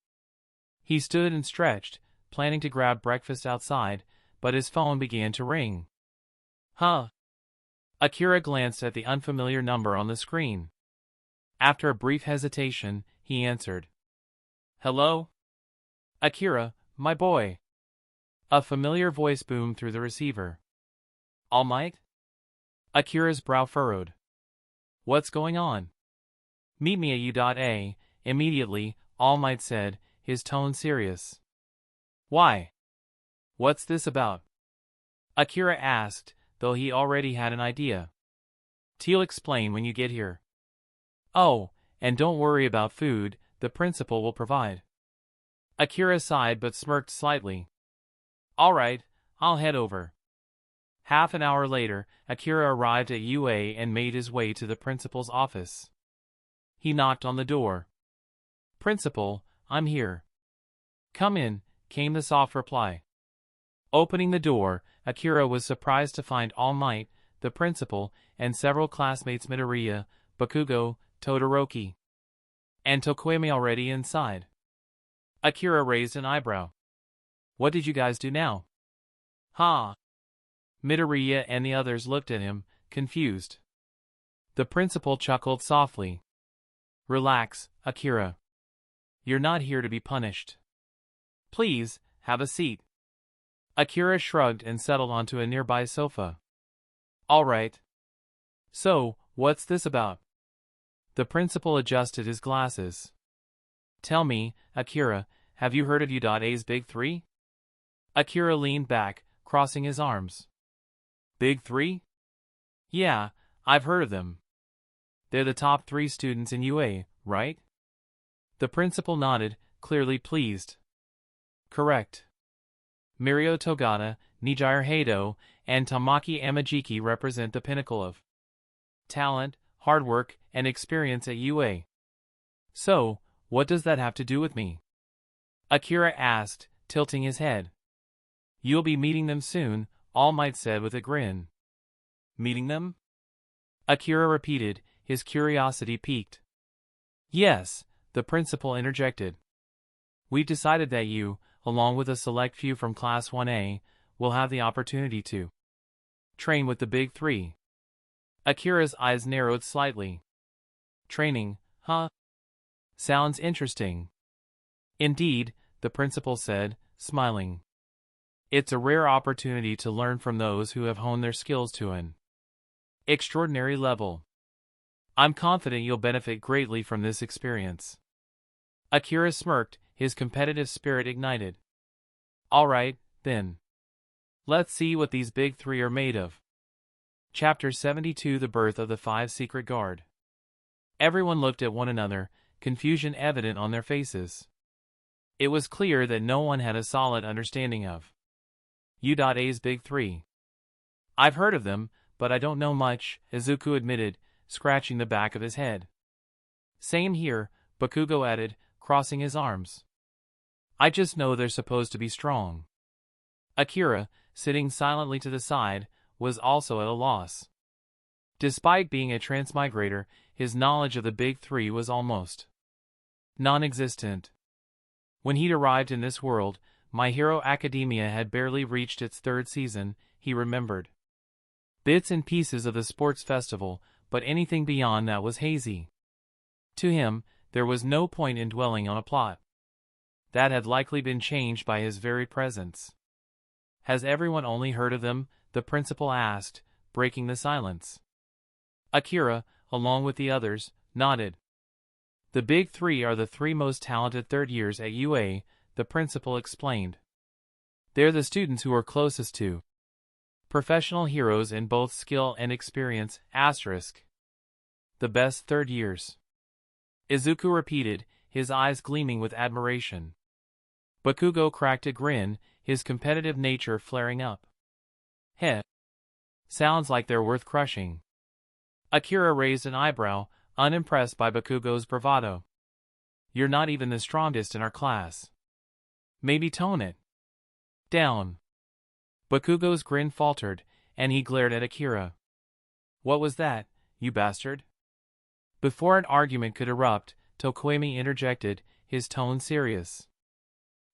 He stood and stretched, planning to grab breakfast outside, but his phone began to ring. Huh? Akira glanced at the unfamiliar number on the screen. After a brief hesitation, he answered. Hello? Akira, my boy. A familiar voice boomed through the receiver. All Might? Akira's brow furrowed. What's going on? Meet me at U.A. Immediately, All Might said, his tone serious. Why? What's this about? Akira asked, though he already had an idea. T'll explain when you get here. Oh, and don't worry about food, the principal will provide. Akira sighed but smirked slightly. All right, I'll head over. Half an hour later, Akira arrived at UA and made his way to the principal's office. He knocked on the door. Principal, I'm here. Come in, came the soft reply. Opening the door, Akira was surprised to find All Might, the principal, and several classmates Midoriya, Bakugo, Todoroki, and Tokoyami already inside. Akira raised an eyebrow. What did you guys do now? Ha! Midoriya and the others looked at him, confused. The principal chuckled softly. Relax, Akira. You're not here to be punished. Please, have a seat. Akira shrugged and settled onto a nearby sofa. All right. So, what's this about? The principal adjusted his glasses. Tell me, Akira, have you heard of U.A's Big Three? Akira leaned back, crossing his arms. Big Three? Yeah, I've heard of them. They're the top 3 students in UA, right? The principal nodded, clearly pleased. Correct. Mirio Togata, Nijire Hado, and Tamaki Amajiki represent the pinnacle of talent, hard work, and experience at UA. So, what does that have to do with me? Akira asked, tilting his head. You'll be meeting them soon, All Might said with a grin. Meeting them? Akira repeated, his curiosity piqued. Yes, the principal interjected. We've decided that you, along with a select few from Class 1A, we'll have the opportunity to train with the big three. Akira's eyes narrowed slightly. Training, huh? Sounds interesting. Indeed, the principal said, smiling. It's a rare opportunity to learn from those who have honed their skills to an extraordinary level. I'm confident you'll benefit greatly from this experience. Akira smirked, his competitive spirit ignited. All right, then. Let's see what these big three are made of. Chapter 72: The Birth of the Five Secret Guard. Everyone looked at one another, confusion evident on their faces. It was clear that no one had a solid understanding of U.A's big three. I've heard of them, but I don't know much, Izuku admitted, scratching the back of his head. Same here, Bakugo added, crossing his arms. I just know they're supposed to be strong. Akira, sitting silently to the side, was also at a loss. Despite being a transmigrator, his knowledge of the big three was almost non-existent. When he'd arrived in this world, My Hero Academia had barely reached its third season, he remembered. Bits and pieces of the sports festival, but anything beyond that was hazy. To him, there was no point in dwelling on a plot that had likely been changed by his very presence. Has everyone only heard of them? The principal asked, breaking the silence. Akira, along with the others, nodded. The big three are the three most talented third years at UA, the principal explained. They're the students who are closest to professional heroes in both skill and experience, the best third years. Izuku repeated, his eyes gleaming with admiration. Bakugo cracked a grin, his competitive nature flaring up. Heh. Sounds like they're worth crushing. Akira raised an eyebrow, unimpressed by Bakugo's bravado. You're not even the strongest in our class. Maybe tone it down. Bakugo's grin faltered, and he glared at Akira. What was that, you bastard? Before an argument could erupt, Tokoemi interjected, his tone serious.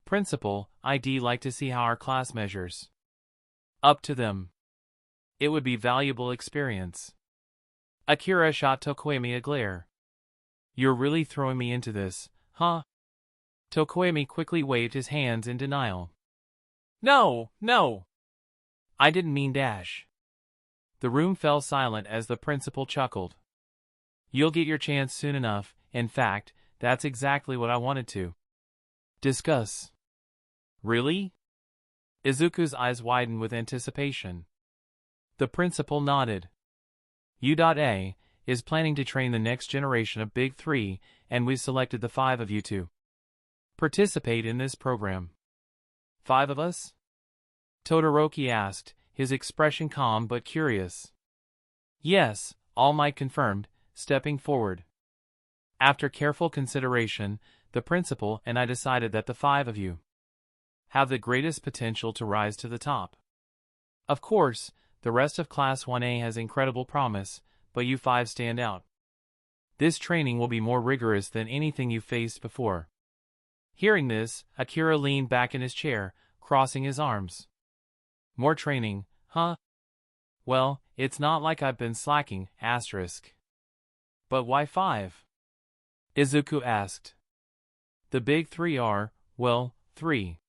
Principal, I'd like to see how our class measures up to them. It would be valuable experience. Akira shot Tokoemi a glare. You're really throwing me into this, huh? Tokoemi quickly waved his hands in denial. No, no! I didn't mean dash. The room fell silent as the principal chuckled. You'll get your chance soon enough, in fact, that's exactly what I wanted to discuss. Really? Izuku's eyes widened with anticipation. The principal nodded. U.A is planning to train the next generation of Big Three, and we've selected the 5 of you to participate in this program. 5 of us? Todoroki asked, his expression calm but curious. Yes, All Might confirmed, stepping forward. After careful consideration, the principal and I decided that the 5 of you have the greatest potential to rise to the top. Of course, the rest of Class 1A has incredible promise, but you 5 stand out. This training will be more rigorous than anything you've faced before. Hearing this, Akira leaned back in his chair, crossing his arms. More training, huh? Well, it's not like I've been slacking, But why 5? Izuku asked. The big three are, well, 3.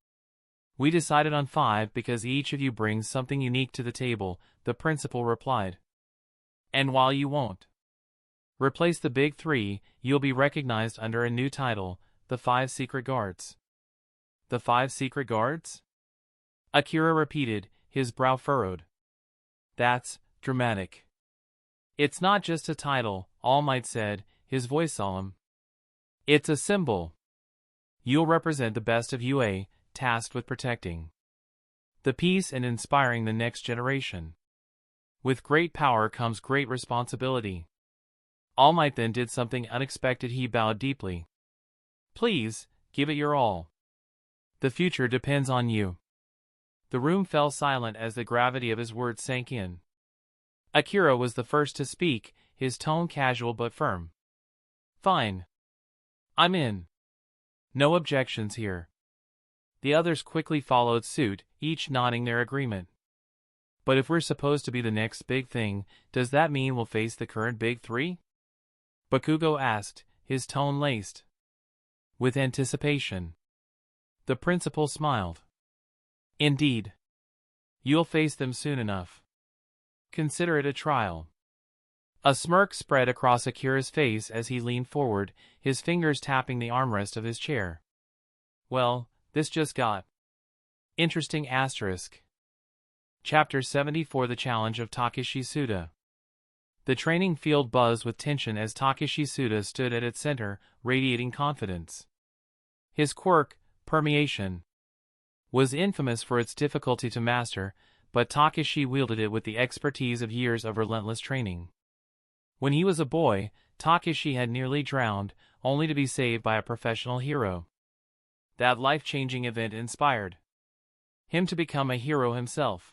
We decided on 5 because each of you brings something unique to the table, the principal replied. And while you won't replace the big 3, you'll be recognized under a new title, the 5 Secret Guards. The 5 Secret Guards? Akira repeated, his brow furrowed. That's dramatic. It's not just a title, All Might said, his voice solemn. It's a symbol. You'll represent the best of UA, tasked with protecting the peace and inspiring the next generation. With great power comes great responsibility. All Might then did something unexpected. He bowed deeply. Please, give it your all. The future depends on you. The room fell silent as the gravity of his words sank in. Akira was the first to speak, his tone casual but firm. Fine. I'm in. No objections here. The others quickly followed suit, each nodding their agreement. But if we're supposed to be the next big thing, does that mean we'll face the current big three? Bakugo asked, his tone laced with anticipation. The principal smiled. Indeed. You'll face them soon enough. Consider it a trial. A smirk spread across Akira's face as he leaned forward, his fingers tapping the armrest of his chair. Well, this just got interesting. Chapter 74 The Challenge of Takeshi Suda. The training field buzzed with tension as Takeshi Suda stood at its center, radiating confidence. His quirk, permeation, was infamous for its difficulty to master, but Takeshi wielded it with the expertise of years of relentless training. When he was a boy, Takeshi had nearly drowned, only to be saved by a professional hero. That life-changing event inspired him to become a hero himself.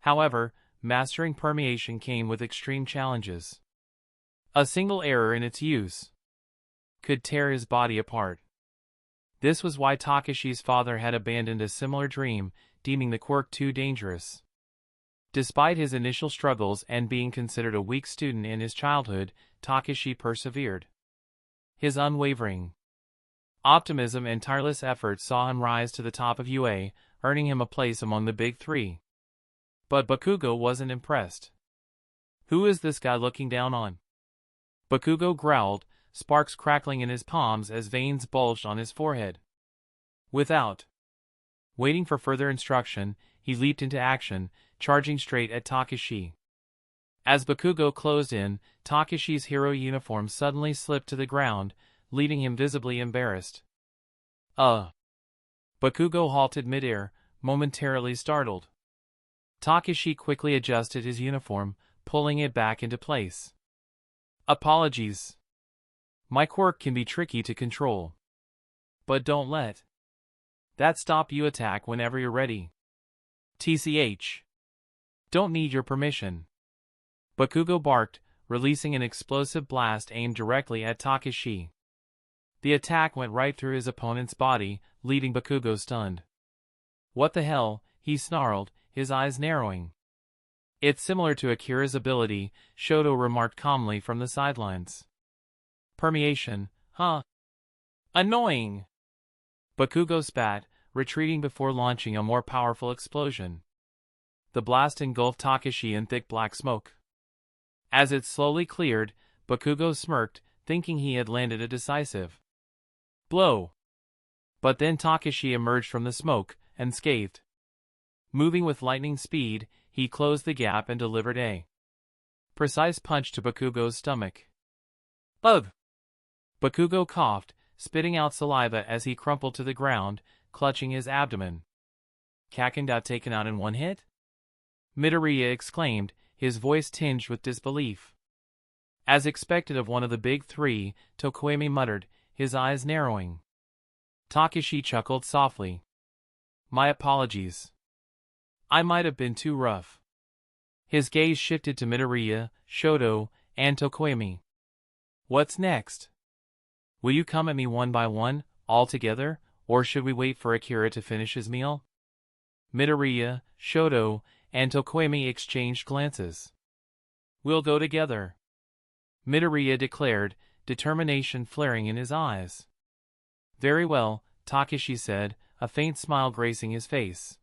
However, mastering permeation came with extreme challenges. A single error in its use could tear his body apart. This was why Takeshi's father had abandoned a similar dream, deeming the quirk too dangerous. Despite his initial struggles and being considered a weak student in his childhood, Takeshi persevered. His unwavering optimism and tireless efforts saw him rise to the top of UA, earning him a place among the big three. But Bakugo wasn't impressed. Who is this guy looking down on? Bakugo growled, sparks crackling in his palms as veins bulged on his forehead. Without waiting for further instruction, he leaped into action, charging straight at Takeshi. As Bakugo closed in, Takeshi's hero uniform suddenly slipped to the ground, leaving him visibly embarrassed. Bakugo halted midair, momentarily startled. Takeshi quickly adjusted his uniform, pulling it back into place. Apologies. My quirk can be tricky to control. But don't let that stop you. Attack whenever you're ready. TCH. Don't need your permission. Bakugo barked, releasing an explosive blast aimed directly at Takeshi. The attack went right through his opponent's body, leaving Bakugo stunned. What the hell, he snarled, his eyes narrowing. It's similar to Akira's ability, Shoto remarked calmly from the sidelines. Permeation, huh? Annoying! Bakugo spat, retreating before launching a more powerful explosion. The blast engulfed Takeshi in thick black smoke. As it slowly cleared, Bakugo smirked, thinking he had landed a decisive blow. But then Takeshi emerged from the smoke, unscathed. Moving with lightning speed, he closed the gap and delivered a precise punch to Bakugo's stomach. Ugh! Bakugo coughed, spitting out saliva as he crumpled to the ground, clutching his abdomen. Kaken got taken out in one hit? Midoriya exclaimed, his voice tinged with disbelief. As expected of one of the big three, Tokoemi muttered, his eyes narrowing. Takeshi chuckled softly. My apologies. I might have been too rough. His gaze shifted to Midoriya, Shoto, and Tokoemi. What's next? Will you come at me one by one, all together, or should we wait for Akira to finish his meal? Midoriya, Shoto, and Tokoemi exchanged glances. We'll go together, Midoriya declared, determination flaring in his eyes. Very well, Takeshi said, a faint smile gracing his face.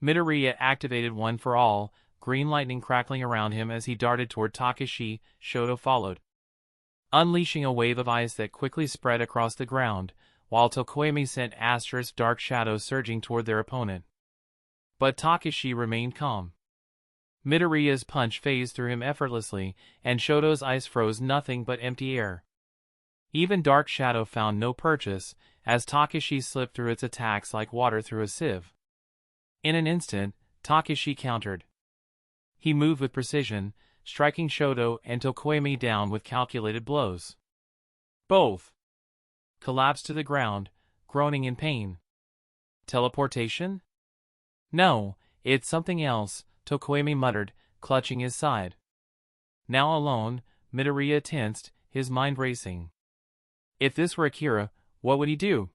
Midoriya activated One for All, green lightning crackling around him as he darted toward Takeshi. Shoto followed, unleashing a wave of ice that quickly spread across the ground, while Tokoemi sent dark shadows surging toward their opponent. But Takeshi remained calm. Midoriya's punch phased through him effortlessly, and Shoto's ice froze nothing but empty air. Even Dark Shadow found no purchase, as Takeshi slipped through its attacks like water through a sieve. In an instant, Takeshi countered. He moved with precision, striking Shoto and Tokoemi down with calculated blows. Both collapsed to the ground, groaning in pain. Teleportation? No, it's something else, Tokoemi muttered, clutching his side. Now alone, Midoriya tensed, his mind racing. If this were Akira, what would he do?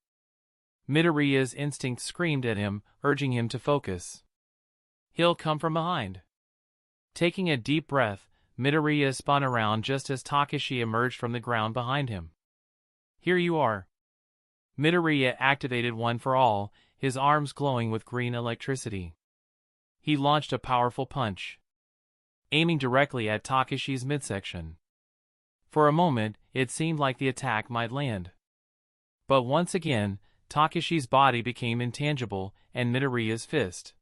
Midoriya's instinct screamed at him, urging him to focus. He'll come from behind. Taking a deep breath, Midoriya spun around just as Takashi emerged from the ground behind him. Here you are. Midoriya activated One for All, his arms glowing with green electricity. He launched a powerful punch, aiming directly at Takashi's midsection. For a moment, it seemed like the attack might land. But once again, Takashi's body became intangible, and Midoriya's fist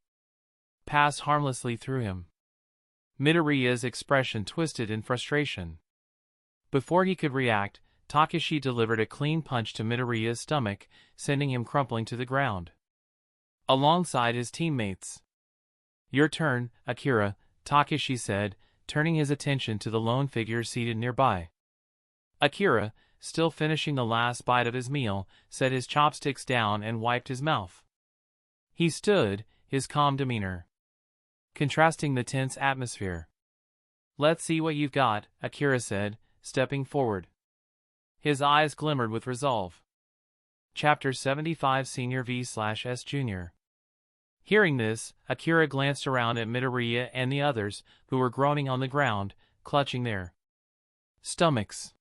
passed harmlessly through him. Midoriya's expression twisted in frustration. Before he could react, Takashi delivered a clean punch to Midoriya's stomach, sending him crumpling to the ground, alongside his teammates. Your turn, Akira, Takashi said, turning his attention to the lone figure seated nearby. Akira, still finishing the last bite of his meal, set his chopsticks down and wiped his mouth. He stood, his calm demeanor contrasting the tense atmosphere. Let's see what you've got, Akira said, stepping forward. His eyes glimmered with resolve. Chapter 75 Senior v/S Junior. Hearing this, Akira glanced around at Midoriya and the others, who were groaning on the ground, clutching their stomachs.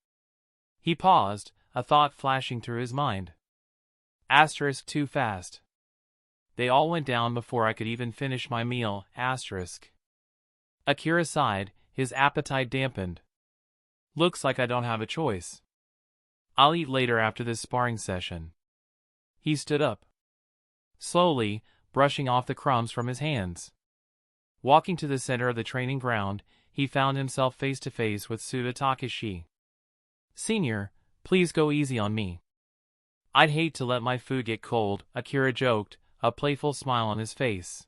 He paused, a thought flashing through his mind. Asterisk too fast. They all went down before I could even finish my meal, asterisk. Akira sighed, his appetite dampened. Looks like I don't have a choice. I'll eat later after this sparring session. He stood up, slowly, brushing off the crumbs from his hands. Walking to the center of the training ground, he found himself face to face with Suda Takashi. Senior, please go easy on me. I'd hate to let my food get cold, Akira joked, a playful smile on his face.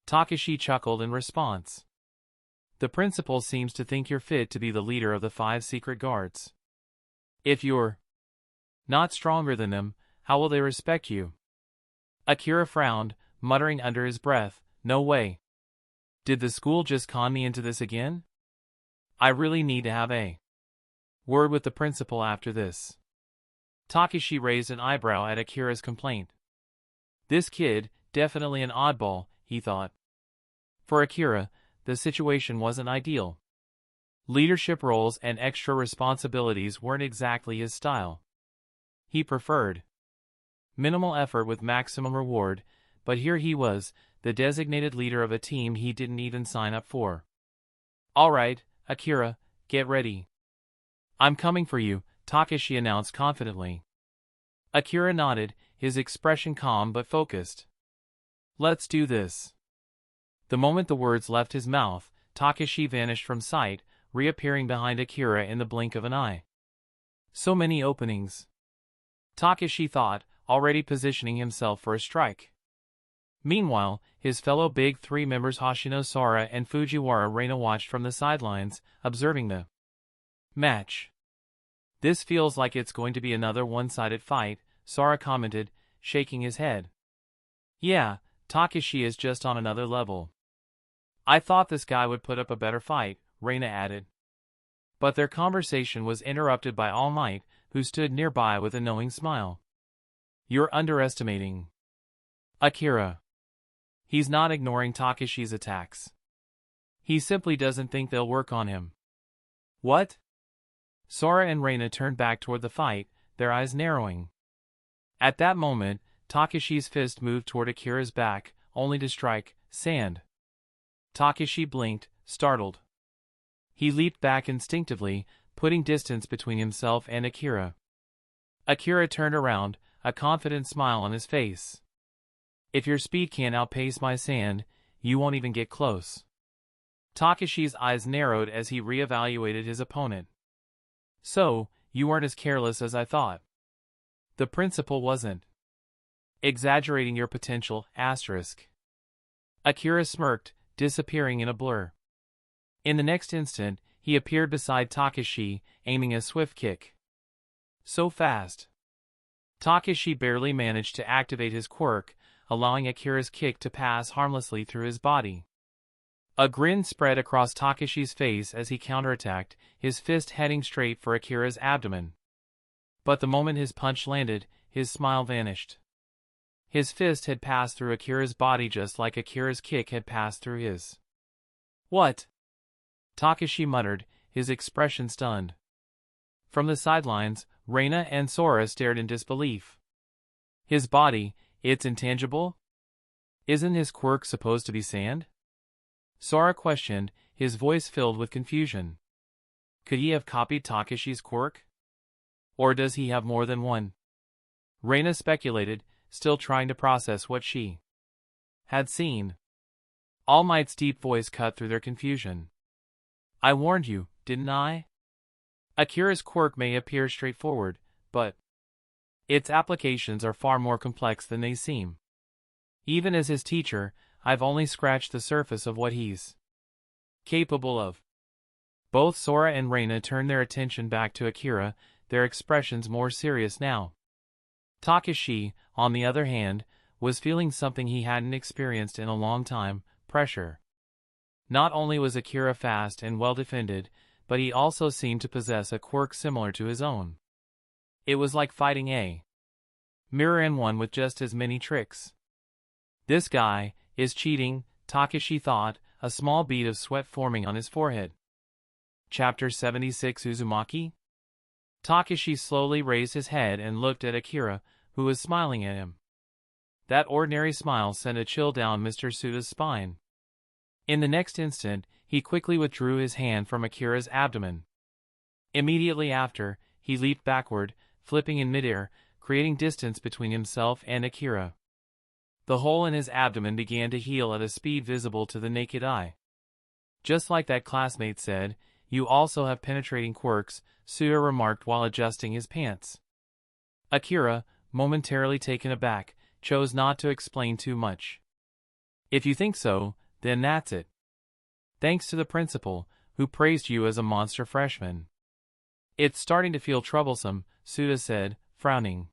Takashi chuckled in response. The principal seems to think you're fit to be the leader of the 5 secret guards. If you're not stronger than them, how will they respect you? Akira frowned, muttering under his breath, no way. Did the school just con me into this again? I really need to have a word with the principal after this. Takashi raised an eyebrow at Akira's complaint. This kid, definitely an oddball, he thought. For Akira, the situation wasn't ideal. Leadership roles and extra responsibilities weren't exactly his style. He preferred minimal effort with maximum reward, but here he was, the designated leader of a team he didn't even sign up for. All right, Akira, get ready. I'm coming for you, Takashi announced confidently. Akira nodded, his expression calm but focused. Let's do this. The moment the words left his mouth, Takashi vanished from sight, reappearing behind Akira in the blink of an eye. So many openings, Takashi thought, already positioning himself for a strike. Meanwhile, his fellow Big Three members Hoshino Sora and Fujiwara Reina watched from the sidelines, observing the match. This feels like it's going to be another one-sided fight, Sora commented, shaking his head. Yeah, Takashi is just on another level. I thought this guy would put up a better fight, Reina added. But their conversation was interrupted by All Might, who stood nearby with a knowing smile. You're underestimating Akira. He's not ignoring Takashi's attacks. He simply doesn't think they'll work on him. What? Sora and Reina turned back toward the fight, their eyes narrowing. At that moment, Takashi's fist moved toward Akira's back, only to strike sand. Takashi blinked, startled. He leaped back instinctively, putting distance between himself and Akira. Akira turned around, a confident smile on his face. If your speed can't outpace my sand, you won't even get close. Takashi's eyes narrowed as he reevaluated his opponent. So, you weren't as careless as I thought. The principal wasn't exaggerating your potential, asterisk. Akira smirked, disappearing in a blur. In the next instant, he appeared beside Takashi, aiming a swift kick. So fast. Takashi barely managed to activate his quirk, allowing Akira's kick to pass harmlessly through his body. A grin spread across Takashi's face as he counterattacked, his fist heading straight for Akira's abdomen. But the moment his punch landed, his smile vanished. His fist had passed through Akira's body just like Akira's kick had passed through his. What? Takashi muttered, his expression stunned. From the sidelines, Reina and Sora stared in disbelief. His body, it's intangible? Isn't his quirk supposed to be sand? Sora questioned, his voice filled with confusion. Could he have copied Takashi's quirk? Or does he have more than one? Reina speculated, still trying to process what she had seen. All Might's deep voice cut through their confusion. I warned you, didn't I? Akira's quirk may appear straightforward, but its applications are far more complex than they seem. Even as his teacher, I've only scratched the surface of what he's capable of. Both Sora and Reina turned their attention back to Akira, their expressions more serious now. Takashi, on the other hand, was feeling something he hadn't experienced in a long time, pressure. Not only was Akira fast and well defended, but he also seemed to possess a quirk similar to his own. It was like fighting a mirror in one with just as many tricks. This guy is cheating, Takashi thought, a small bead of sweat forming on his forehead. Chapter 76 Uzumaki? Takashi slowly raised his head and looked at Akira, who was smiling at him. That ordinary smile sent a chill down Mr. Suda's spine. In the next instant, he quickly withdrew his hand from Akira's abdomen. Immediately after, he leaped backward, flipping in midair, creating distance between himself and Akira. The hole in his abdomen began to heal at a speed visible to the naked eye. Just like that classmate said, you also have penetrating quirks, Suda remarked while adjusting his pants. Akira, momentarily taken aback, chose not to explain too much. If you think so, then that's it. Thanks to the principal, who praised you as a monster freshman. It's starting to feel troublesome, Suda said, frowning.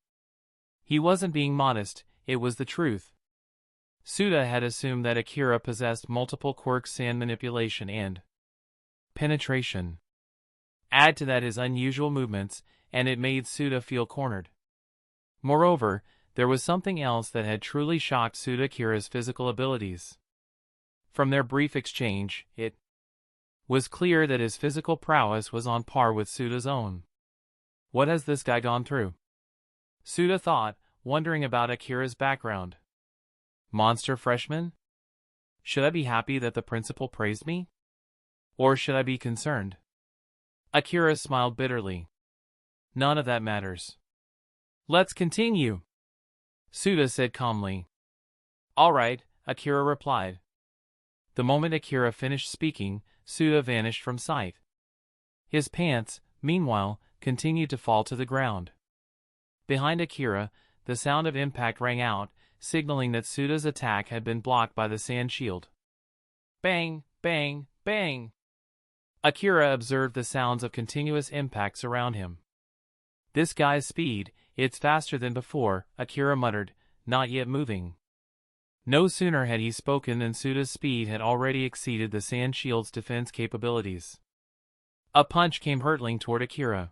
He wasn't being modest, it was the truth. Suda had assumed that Akira possessed multiple quirks: sand manipulation and penetration. Add to that his unusual movements, and it made Suda feel cornered. Moreover, there was something else that had truly shocked Suda: Akira's physical abilities. From their brief exchange, it was clear that his physical prowess was on par with Suda's own. What has this guy gone through? Suda thought, wondering about Akira's background. Monster freshman? Should I be happy that the principal praised me? Or should I be concerned? Akira smiled bitterly. None of that matters. Let's continue, Suda said calmly. All right, Akira replied. The moment Akira finished speaking, Suda vanished from sight. His pants, meanwhile, continued to fall to the ground. Behind Akira, the sound of impact rang out, signaling that Suda's attack had been blocked by the sand shield. Bang, bang, bang! Akira observed the sounds of continuous impacts around him. This guy's speed, it's faster than before, Akira muttered, not yet moving. No sooner had he spoken than Suda's speed had already exceeded the sand shield's defense capabilities. A punch came hurtling toward Akira.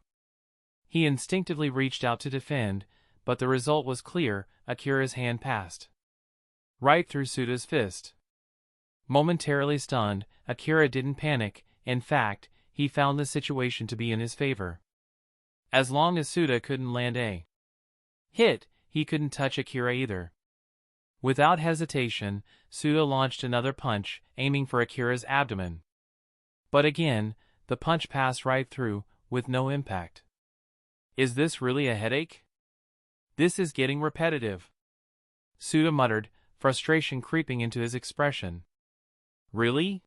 He instinctively reached out to defend, but the result was clear: Akira's hand passed right through Suda's fist. Momentarily stunned, Akira didn't panic. In fact, he found the situation to be in his favor. As long as Suda couldn't land a hit, he couldn't touch Akira either. Without hesitation, Suda launched another punch, aiming for Akira's abdomen. But again, the punch passed right through, with no impact. Is this really a headache? This is getting repetitive, Suda muttered, frustration creeping into his expression. Really?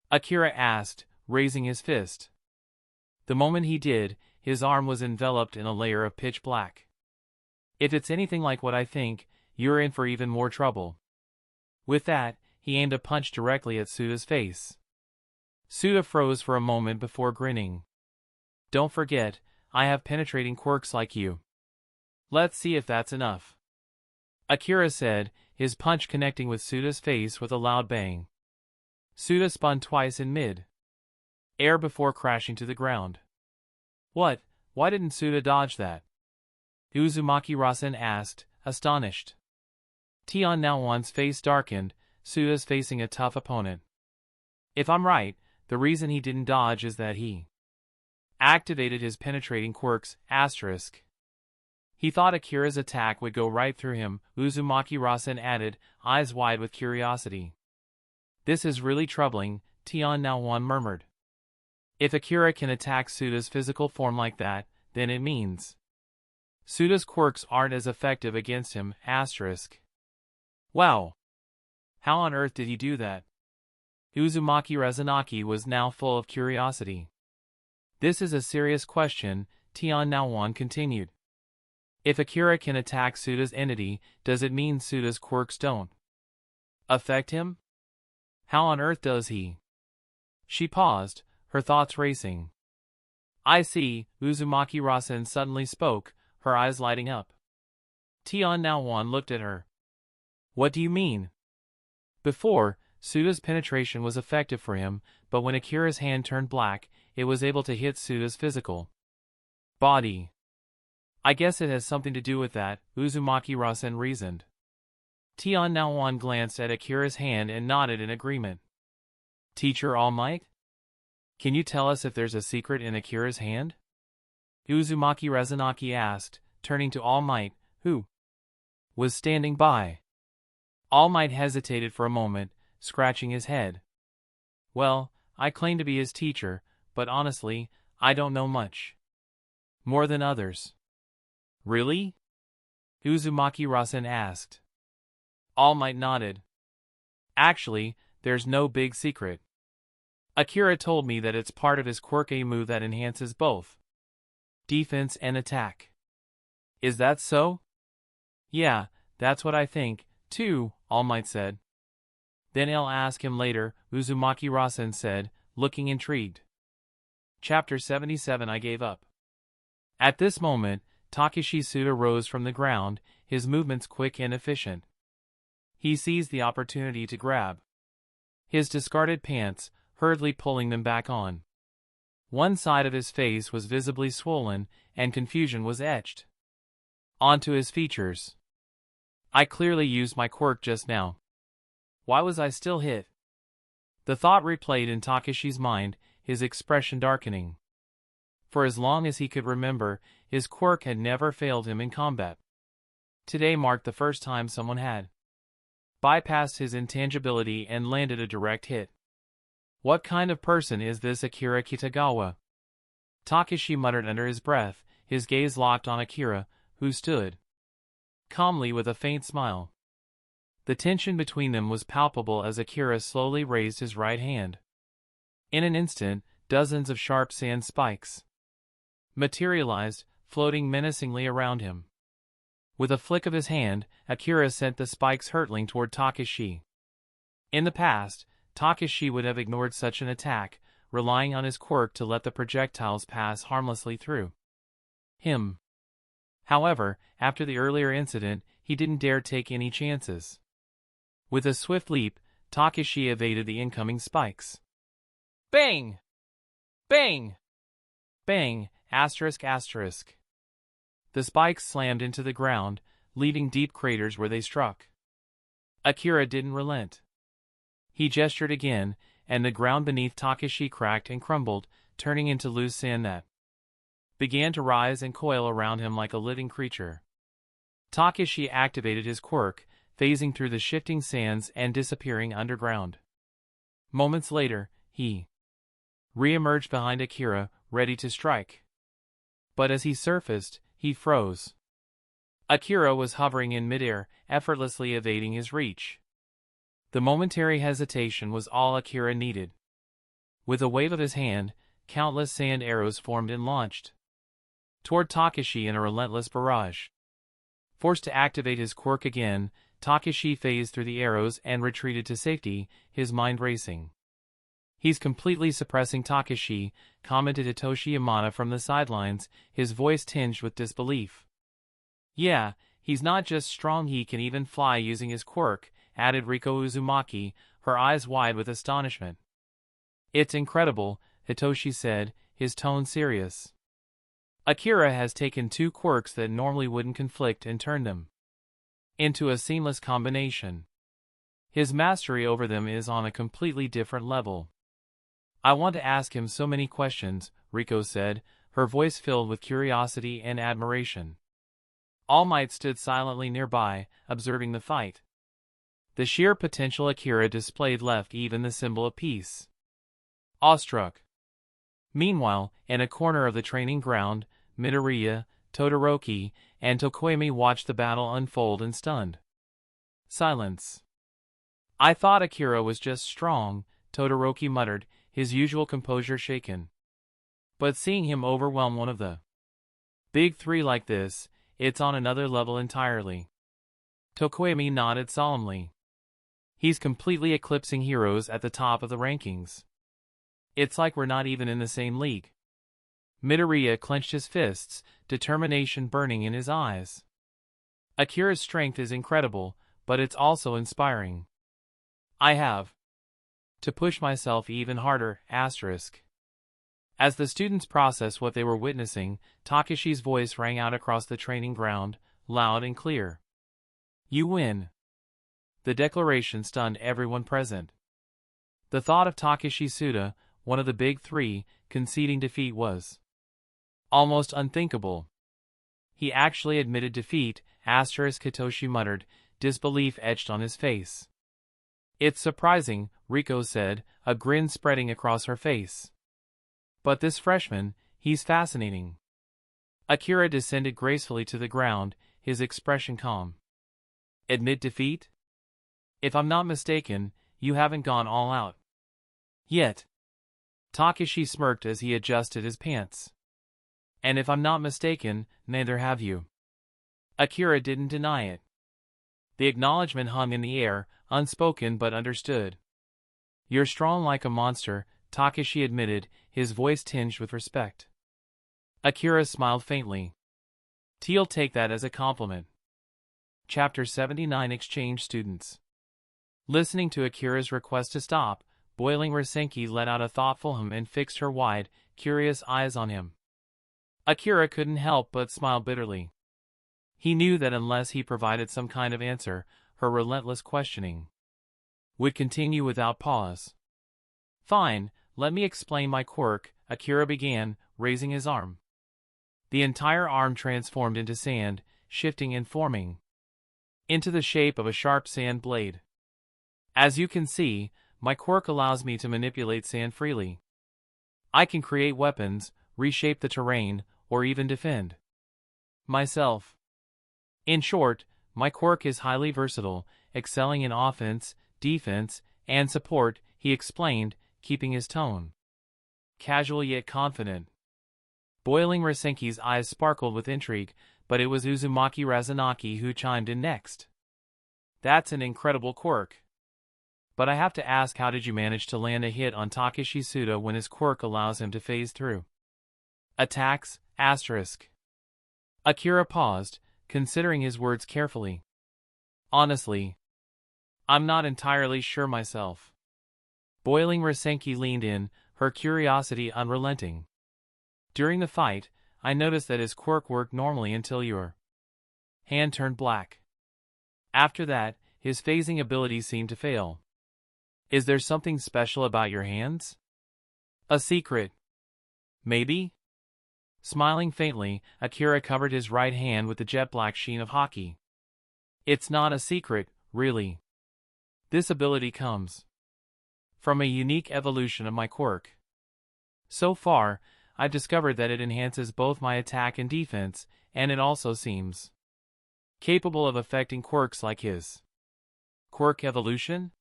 Akira asked, raising his fist. The moment he did, his arm was enveloped in a layer of pitch black. If it's anything like what I think, you're in for even more trouble. With that, he aimed a punch directly at Suda's face. Suda froze for a moment before grinning. Don't forget, I have penetrating quirks like you. Let's see if that's enough, Akira said, his punch connecting with Suda's face with a loud bang. Suda spun twice in mid-air before crashing to the ground. What? Why didn't Suda dodge that? Uzumaki-Rasen asked, astonished. Tion now one's face darkened. Suda's facing a tough opponent. If I'm right, the reason he didn't dodge is that he activated his penetrating quirks, asterisk. He thought Akira's attack would go right through him, Uzumaki Rasen added, eyes wide with curiosity. This is really troubling, Tion now one murmured. If Akira can attack Suda's physical form like that, then it means Suda's quirks aren't as effective against him, asterisk. Wow! How on earth did he do that? Uzumaki Razanaki was now full of curiosity. This is a serious question, Tion Naoan continued. If Akira can attack Suda's entity, does it mean Suda's quirks don't affect him? How on earth does he? She paused, her thoughts racing. I see, Uzumaki Rasen suddenly spoke, her eyes lighting up. Tion Naoan looked at her. What do you mean? Before, Suda's penetration was effective for him, but when Akira's hand turned black, it was able to hit Suda's physical body. I guess it has something to do with that, Uzumaki Rasen reasoned. Tion Naoan glanced at Akira's hand and nodded in agreement. Teacher All Might? Can you tell us if there's a secret in Akira's hand? Uzumaki Razanaki asked, turning to All Might, who was standing by. All Might hesitated for a moment, scratching his head. Well, I claim to be his teacher, but honestly, I don't know much. More than others. Really? Uzumaki Rasen asked. All Might nodded. Actually, there's no big secret. Akira told me that it's part of his quirk a move that enhances both defense and attack. Is that so? Yeah, that's what I think, too, All Might said. Then I'll ask him later, Uzumaki Rasen said, looking intrigued. Chapter 77 I gave up. At this moment, Takeshi Suda rose from the ground, his movements quick and efficient. He seized the opportunity to grab his discarded pants, hurriedly pulling them back on. One side of his face was visibly swollen, and confusion was etched onto his features. I clearly used my quirk just now. Why was I still hit? The thought replayed in Takeshi's mind, his expression darkening. For as long as he could remember, his quirk had never failed him in combat. Today marked the first time someone had bypassed his intangibility and landed a direct hit. What kind of person is this Akira Kitagawa? Takeshi muttered under his breath, his gaze locked on Akira, who stood calmly with a faint smile. The tension between them was palpable as Akira slowly raised his right hand. In an instant, dozens of sharp sand spikes materialized, floating menacingly around him. With a flick of his hand, Akira sent the spikes hurtling toward Takeshi. In the past, Takeshi would have ignored such an attack, relying on his quirk to let the projectiles pass harmlessly through him. However, after the earlier incident, he didn't dare take any chances. With a swift leap, Takeshi evaded the incoming spikes. Bang! Bang! Bang! Asterisk asterisk. The spikes slammed into the ground, leaving deep craters where they struck. Akira didn't relent. He gestured again, and the ground beneath Takeshi cracked and crumbled, turning into loose sand that began to rise and coil around him like a living creature. Takeshi activated his quirk, phasing through the shifting sands and disappearing underground. Moments later, he re-emerged behind Akira, ready to strike. But as he surfaced, he froze. Akira was hovering in midair, effortlessly evading his reach. The momentary hesitation was all Akira needed. With a wave of his hand, countless sand arrows formed and launched toward Takeshi in a relentless barrage. Forced to activate his quirk again, Takeshi phased through the arrows and retreated to safety, his mind racing. He's completely suppressing Takeshi, commented Hitoshi Yamada from the sidelines, his voice tinged with disbelief. Yeah, he's not just strong, he can even fly using his quirk, added Riko Uzumaki, her eyes wide with astonishment. It's incredible, Hitoshi said, his tone serious. Akira has taken two quirks that normally wouldn't conflict and turned them into a seamless combination. His mastery over them is on a completely different level. I want to ask him so many questions, Riko said, her voice filled with curiosity and admiration. All Might stood silently nearby, observing the fight. The sheer potential Akira displayed left even the symbol of peace awestruck. Meanwhile, in a corner of the training ground, Midoriya, Todoroki, and Tokoemi watched the battle unfold in stunned silence. I thought Akira was just strong, Todoroki muttered, his usual composure shaken. But seeing him overwhelm one of the big three like this, it's on another level entirely. Tokoemi nodded solemnly. He's completely eclipsing heroes at the top of the rankings. It's like we're not even in the same league. Midoriya clenched his fists, determination burning in his eyes. Akira's strength is incredible, but it's also inspiring. I have to push myself even harder, asterisk. As the students processed what they were witnessing, Takeshi's voice rang out across the training ground, loud and clear. You win. The declaration stunned everyone present. The thought of Takeshi Suda, one of the big three, conceding defeat was almost unthinkable. He actually admitted defeat, asterisk, Hitoshi muttered, disbelief etched on his face. It's surprising, Riko said, a grin spreading across her face. But this freshman, he's fascinating. Akira descended gracefully to the ground, his expression calm. Admit defeat? If I'm not mistaken, you haven't gone all out yet. Takeshi smirked as he adjusted his pants. And if I'm not mistaken, neither have you. Akira didn't deny it. The acknowledgement hung in the air, unspoken but understood. You're strong like a monster, Takeshi admitted, his voice tinged with respect. Akira smiled faintly. He'll take that as a compliment. Chapter 79 Exchange Students. Listening to Akira's request to stop, Boiling Rasenki let out a thoughtful hum and fixed her wide, curious eyes on him. Akira couldn't help but smile bitterly. He knew that unless he provided some kind of answer, her relentless questioning would continue without pause. Fine, let me explain my quirk, Akira began, raising his arm. The entire arm transformed into sand, shifting and forming into the shape of a sharp sand blade. As you can see, my quirk allows me to manipulate sand freely. I can create weapons, reshape the terrain, or even defend myself. In short, my quirk is highly versatile, excelling in offense, defense, and support, he explained, keeping his tone casual yet confident. Boiling Rasenki's eyes sparkled with intrigue, but it was Uzumaki Razanaki who chimed in next. That's an incredible quirk. But I have to ask, how did you manage to land a hit on Takeshi Suda when his quirk allows him to phase through attacks, asterisk. Akira paused, considering his words carefully. Honestly, I'm not entirely sure myself. Boiling Rasenki leaned in, her curiosity unrelenting. During the fight, I noticed that his quirk worked normally until your hand turned black. After that, his phasing ability seemed to fail. Is there something special about your hands? A secret? Maybe? Smiling faintly, Akira covered his right hand with the jet-black sheen of hockey. It's not a secret, really. This ability comes from a unique evolution of my quirk. So far, I've discovered that it enhances both my attack and defense, and it also seems capable of affecting quirks like his. Quirk evolution?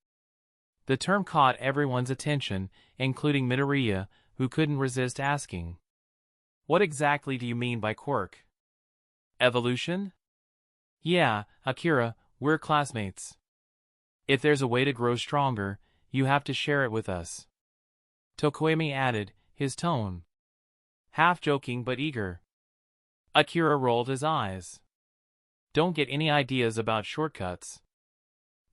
The term caught everyone's attention, including Midoriya, who couldn't resist asking. What exactly do you mean by quirk? Evolution? Yeah, Akira, we're classmates. If there's a way to grow stronger, you have to share it with us. Tokoemi added, his tone half joking but eager. Akira rolled his eyes. Don't get any ideas about shortcuts.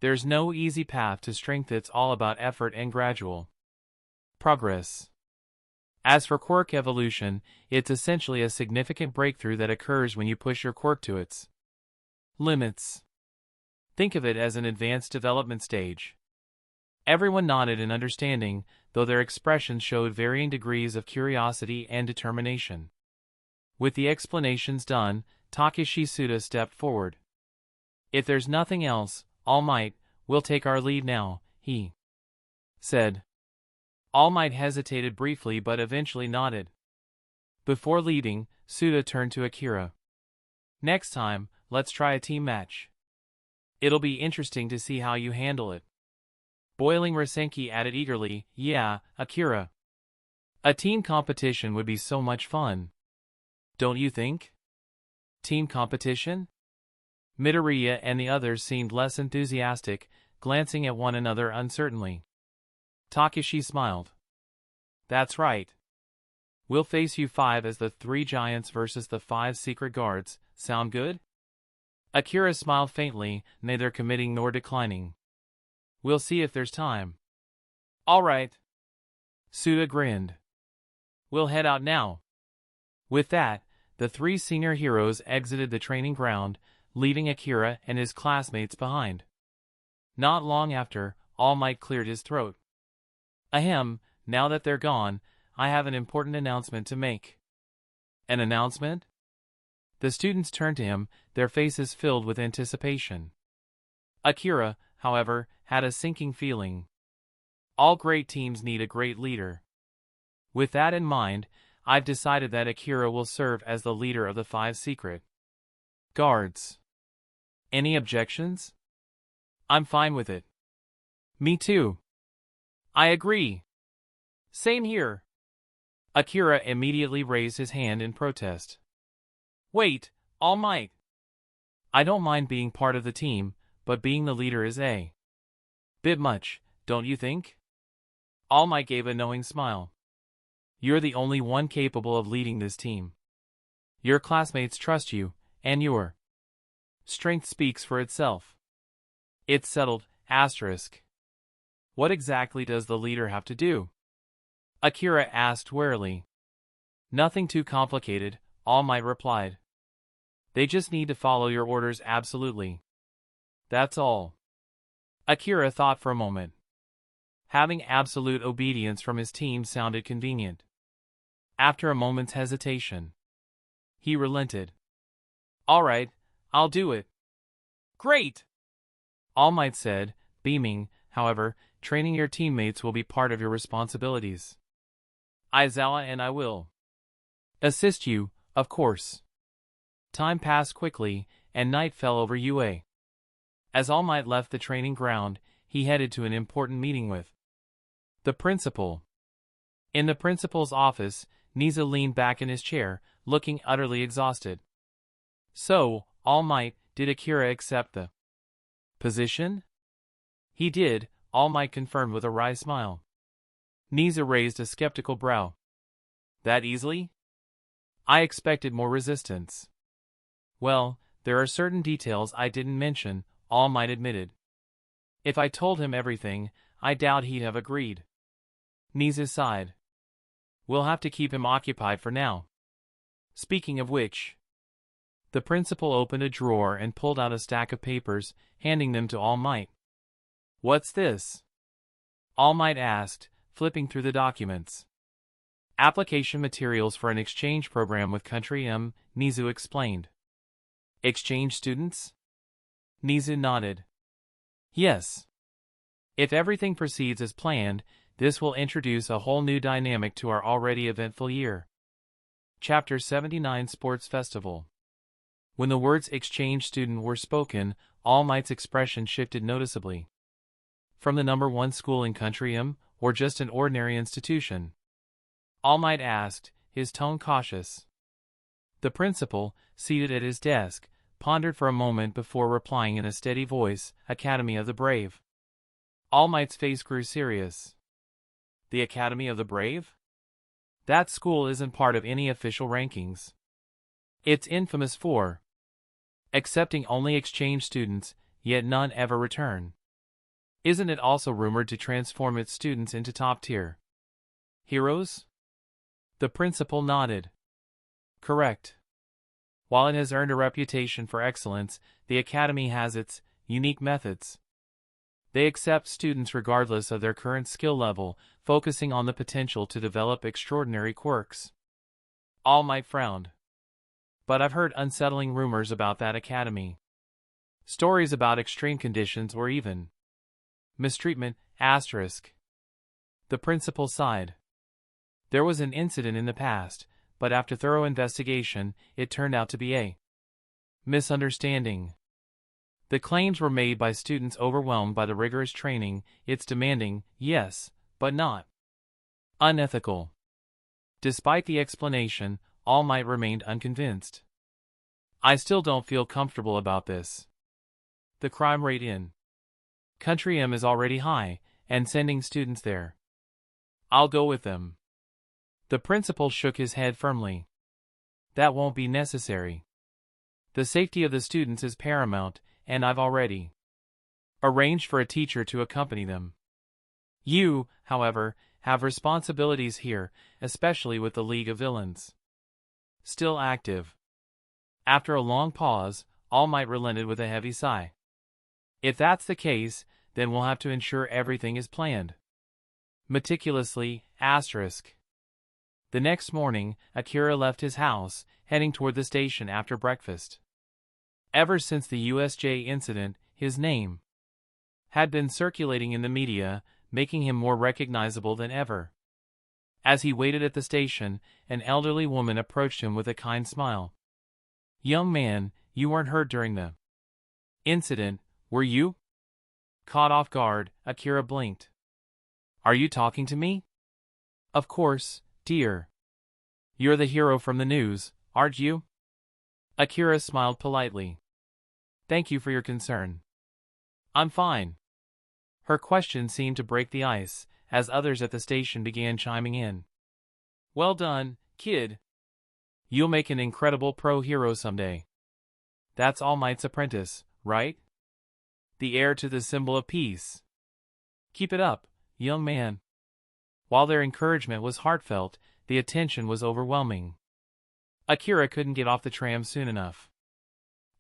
There's no easy path to strength, it's all about effort and gradual progress. As for quirk evolution, it's essentially a significant breakthrough that occurs when you push your quirk to its limits. Think of it as an advanced development stage. Everyone nodded in understanding, though their expressions showed varying degrees of curiosity and determination. With the explanations done, Takeshi Suda stepped forward. "If there's nothing else, All Might, we'll take our leave now," he said. All Might hesitated briefly but eventually nodded. Before leaving, Suda turned to Akira. "Next time, let's try a team match. It'll be interesting to see how you handle it." Boiling Rasenki added eagerly, "Yeah, Akira. A team competition would be so much fun. Don't you think?" Team competition? Midoriya and the others seemed less enthusiastic, glancing at one another uncertainly. Takeshi smiled. "That's right. We'll face you 5 as the 3 giants versus the 5 secret guards. Sound good?" Akira smiled faintly, neither committing nor declining. "We'll see if there's time." "All right." Suda grinned. "We'll head out now." With that, the 3 senior heroes exited the training ground, leaving Akira and his classmates behind. Not long after, All Might cleared his throat. "Ahem, now that they're gone, I have an important announcement to make." "An announcement?" The students turned to him, their faces filled with anticipation. Akira, however, had a sinking feeling. All great teams need a great leader. With that in mind, I've decided that Akira will serve as the leader of the 5 secret guards. Any objections? I'm fine with it. Me too. I agree. Same here. Akira immediately raised his hand in protest. "Wait, All Might. I don't mind being part of the team, but being the leader is a bit much, don't you think?" All Might gave a knowing smile. "You're the only one capable of leading this team. Your classmates trust you, and your strength speaks for itself." "It's settled, asterisk. What exactly does the leader have to do?" Akira asked warily. "Nothing too complicated," All Might replied. "They just need to follow your orders absolutely. That's all." Akira thought for a moment. Having absolute obedience from his team sounded convenient. After a moment's hesitation, he relented. "All right, I'll do it." "Great!" All Might said, beaming. "However, training your teammates will be part of your responsibilities. Aizawa and I will assist you, of course." Time passed quickly, and night fell over UA. As All Might left the training ground, he headed to an important meeting with the principal. In the principal's office, Niza leaned back in his chair, looking utterly exhausted. "So, All Might, did Akira accept the position?" "He did," All Might confirmed with a wry smile. Niza raised a skeptical brow. "That easily? I expected more resistance." "Well, there are certain details I didn't mention," All Might admitted. "If I told him everything, I doubt he'd have agreed." Niza sighed. "We'll have to keep him occupied for now. Speaking of which..." The principal opened a drawer and pulled out a stack of papers, handing them to All Might. "What's this?" All Might asked, flipping through the documents. "Application materials for an exchange program with Country M," Nizu explained. "Exchange students?" Nizu nodded. "Yes. If everything proceeds as planned, this will introduce a whole new dynamic to our already eventful year." Chapter 79 Sports Festival. When the words exchange student were spoken, All Might's expression shifted noticeably. "From the #1 school in Country M, or just an ordinary institution?" All Might asked, his tone cautious. The principal, seated at his desk, pondered for a moment before replying in a steady voice, "Academy of the Brave." All Might's face grew serious. "The Academy of the Brave? That school isn't part of any official rankings. It's infamous for accepting only exchange students, yet none ever return. Isn't it also rumored to transform its students into top-tier heroes?" The principal nodded. "Correct. While it has earned a reputation for excellence, the Academy has its unique methods. They accept students regardless of their current skill level, focusing on the potential to develop extraordinary quirks. All Might frowned. But I've heard unsettling rumors about that academy. Stories about extreme conditions or even mistreatment, asterisk. The principal sighed. There was an incident in the past, but after thorough investigation, it turned out to be a misunderstanding. The claims were made by students overwhelmed by the rigorous training. It's demanding, yes, but not unethical. Despite the explanation, All Might remained unconvinced. I still don't feel comfortable about this. The crime rate in Country M is already high, and sending students there. I'll go with them. The principal shook his head firmly. That won't be necessary. The safety of the students is paramount, and I've already arranged for a teacher to accompany them. You, however, have responsibilities here, especially with the League of Villains still active. After a long pause, All Might relented with a heavy sigh. If that's the case, then we'll have to ensure everything is planned meticulously, asterisk. The next morning, Akira left his house, heading toward the station after breakfast. Ever since the USJ incident, his name had been circulating in the media, making him more recognizable than ever. As he waited at the station, an elderly woman approached him with a kind smile. "Young man, you weren't hurt during the incident, were you?" Caught off guard, Akira blinked. "Are you talking to me?" "Of course, dear. You're the hero from the news, aren't you?" Akira smiled politely. "Thank you for your concern." "I'm fine." Her question seemed to break the ice, as others at the station began chiming in. "Well done, kid. You'll make an incredible pro-hero someday. That's All Might's apprentice, right? The heir to the symbol of peace. Keep it up, young man." While their encouragement was heartfelt, the attention was overwhelming. Akira couldn't get off the tram soon enough.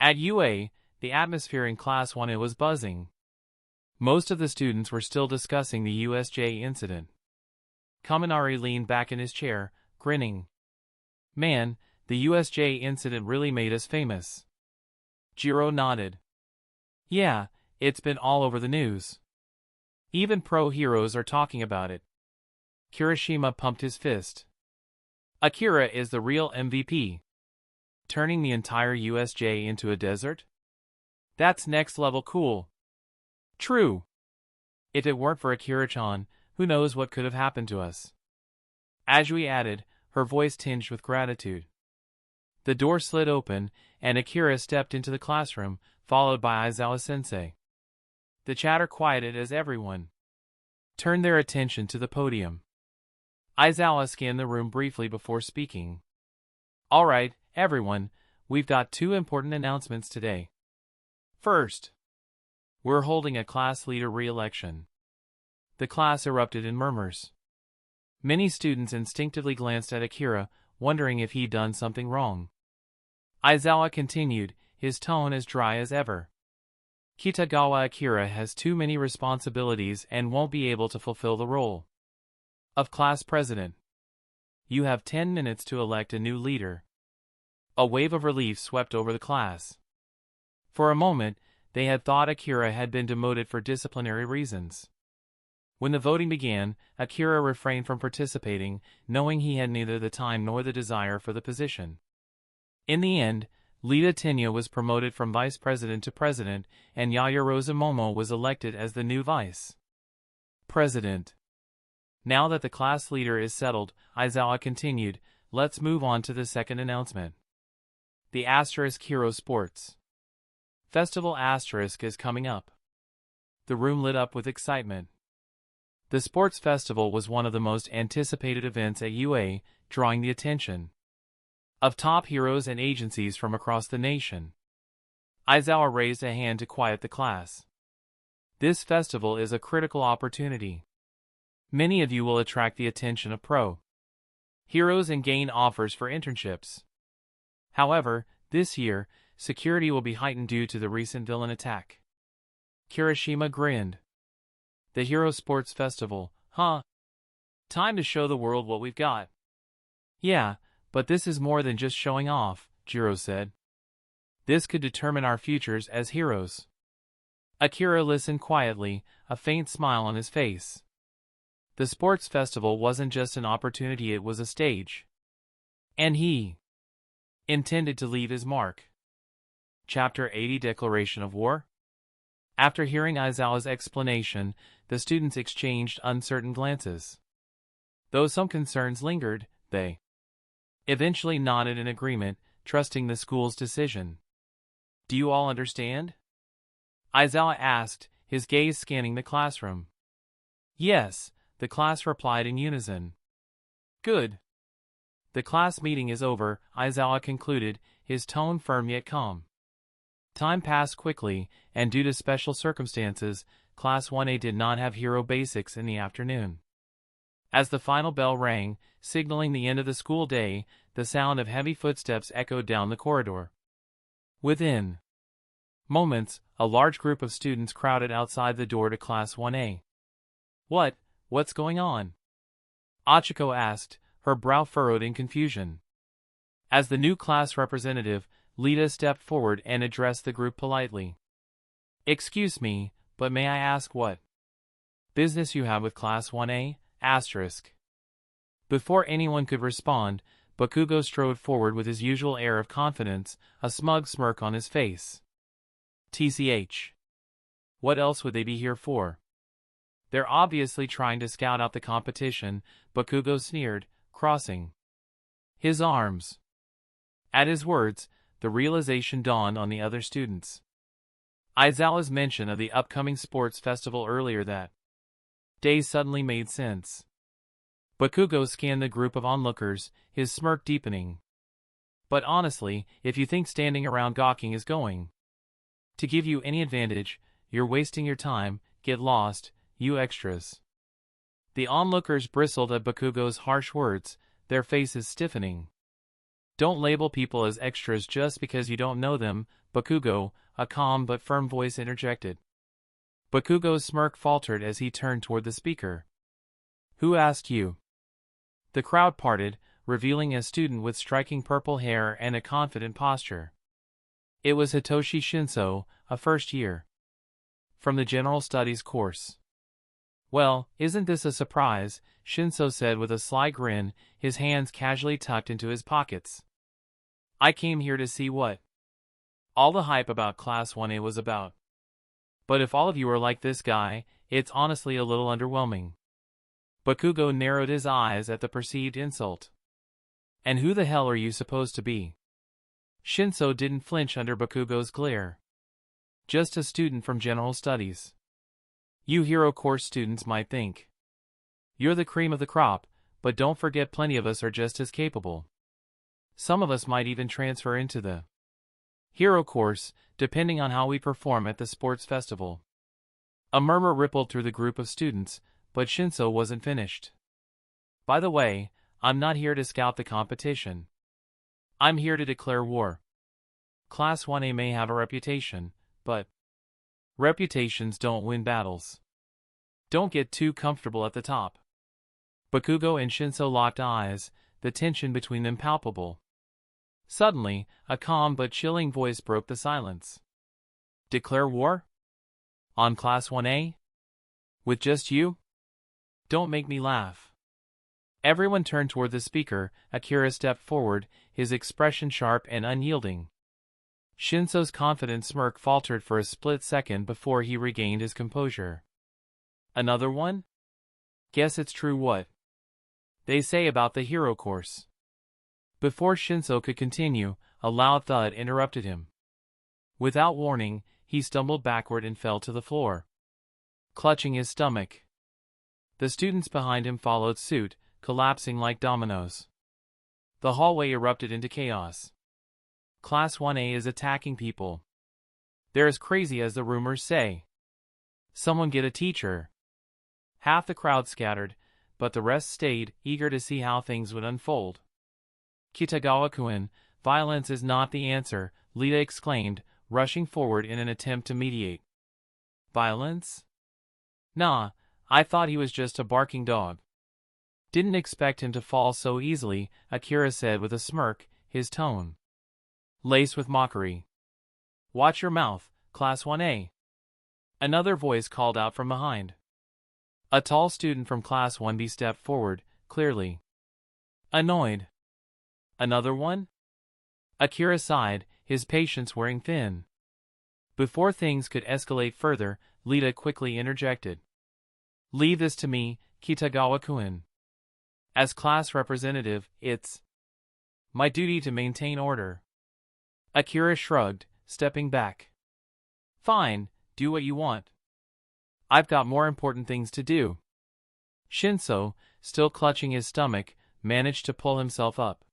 At UA, the atmosphere in Class 1A was buzzing. Most of the students were still discussing the USJ incident. Kaminari leaned back in his chair, grinning. "Man, the USJ incident really made us famous." Jiro nodded. "Yeah, it's been all over the news. Even pro-heroes are talking about it." Kirishima pumped his fist. "Akira is the real MVP. Turning the entire USJ into a desert? That's next level cool." "True. If it weren't for Akira-chan, who knows what could have happened to us." Ajui added, her voice tinged with gratitude. The door slid open, and Akira stepped into the classroom, followed by Aizawa-sensei. The chatter quieted as everyone turned their attention to the podium. Aizawa scanned the room briefly before speaking. "All right, everyone, we've got two important announcements today. First, we're holding a class leader re-election." The class erupted in murmurs. Many students instinctively glanced at Akira, wondering if he'd done something wrong. Aizawa continued, his tone as dry as ever. "Kitagawa Akira has too many responsibilities and won't be able to fulfill the role of class president. You have 10 minutes to elect a new leader." A wave of relief swept over the class. For a moment, they had thought Akira had been demoted for disciplinary reasons. When the voting began, Akira refrained from participating, knowing he had neither the time nor the desire for the position. In the end, Lita Tenya was promoted from vice president to president, and Yayarosa Momo was elected as the new vice president. Now that the class leader is settled, Aizawa continued, let's move on to the second announcement. The Asterisk Hero Sports Festival Asterisk is coming up. The room lit up with excitement. The sports festival was one of the most anticipated events at UA, drawing the attention of top heroes and agencies from across the nation. Aizawa raised a hand to quiet the class. This festival is a critical opportunity. Many of you will attract the attention of pro heroes and gain offers for internships. However, this year, security will be heightened due to the recent villain attack. Kirishima grinned. The Hero Sports Festival, huh? Time to show the world what we've got. Yeah, but this is more than just showing off, Jiro said. This could determine our futures as heroes. Akira listened quietly, a faint smile on his face. The sports festival wasn't just an opportunity, it was a stage. And he intended to leave his mark. Chapter 80 Declaration of War. After hearing Aizawa's explanation, the students exchanged uncertain glances. Though some concerns lingered, they eventually nodded in agreement, trusting the school's decision. Do you all understand? Aizawa asked, his gaze scanning the classroom. Yes, the class replied in unison. Good. The class meeting is over, Aizawa concluded, his tone firm yet calm. Time passed quickly, and due to special circumstances, Class 1A did not have Hero Basics in the afternoon. As the final bell rang, signaling the end of the school day, the sound of heavy footsteps echoed down the corridor. Within moments, a large group of students crowded outside the door to Class 1A. What's going on? Achiko asked, her brow furrowed in confusion. As the new class representative, Lita stepped forward and addressed the group politely. Excuse me, but may I ask what business you have with Class 1A? Before anyone could respond, Bakugo strode forward with his usual air of confidence, a smug smirk on his face. TCH. What else would they be here for? They're obviously trying to scout out the competition, Bakugo sneered, crossing his arms. At his words, the realization dawned on the other students. Aizawa's mention of the upcoming sports festival earlier that day suddenly made sense. Bakugo scanned the group of onlookers, his smirk deepening. But honestly, if you think standing around gawking is going to give you any advantage, you're wasting your time. Get lost, you extras. The onlookers bristled at Bakugo's harsh words, their faces stiffening. Don't label people as extras just because you don't know them, Bakugo, a calm but firm voice interjected. Bakugo's smirk faltered as he turned toward the speaker. Who asked you? The crowd parted, revealing a student with striking purple hair and a confident posture. It was Hitoshi Shinso, a first year from the General Studies course. Well, isn't this a surprise? Shinso said with a sly grin, his hands casually tucked into his pockets. I came here to see what all the hype about Class 1A was about. But if all of you are like this guy, it's honestly a little underwhelming. Bakugo narrowed his eyes at the perceived insult. And who the hell are you supposed to be? Shinso didn't flinch under Bakugo's glare. Just a student from General Studies. You Hero Course students might think you're the cream of the crop, but don't forget plenty of us are just as capable. Some of us might even transfer into the Hero Course, depending on how we perform at the sports festival. A murmur rippled through the group of students, but Shinso wasn't finished. By the way, I'm not here to scout the competition. I'm here to declare war. Class 1A may have a reputation, but reputations don't win battles. Don't get too comfortable at the top. Bakugo and Shinso locked eyes, the tension between them palpable. Suddenly, a calm but chilling voice broke the silence. Declare war? On Class 1A? With just you? Don't make me laugh. Everyone turned toward the speaker. Akira stepped forward, his expression sharp and unyielding. Shinso's confident smirk faltered for a split second before he regained his composure. Another one? Guess it's true what they say about the Hero Course. Before Shinso could continue, a loud thud interrupted him. Without warning, he stumbled backward and fell to the floor, clutching his stomach. The students behind him followed suit, collapsing like dominoes. The hallway erupted into chaos. Class 1A is attacking people. They're as crazy as the rumors say. Someone get a teacher. Half the crowd scattered, but the rest stayed, eager to see how things would unfold. Kitagawa-kun, violence is not the answer, Lita exclaimed, rushing forward in an attempt to mediate. Violence? Nah, I thought he was just a barking dog. Didn't expect him to fall so easily, Akira said with a smirk, his tone laced with mockery. Watch your mouth, Class 1A. Another voice called out from behind. A tall student from Class 1B stepped forward, clearly annoyed. Another one? Akira sighed, his patience wearing thin. Before things could escalate further, Lita quickly interjected. Leave this to me, Kitagawa-kun. As class representative, it's my duty to maintain order. Akira shrugged, stepping back. Fine, do what you want. I've got more important things to do. Shinso, still clutching his stomach, managed to pull himself up.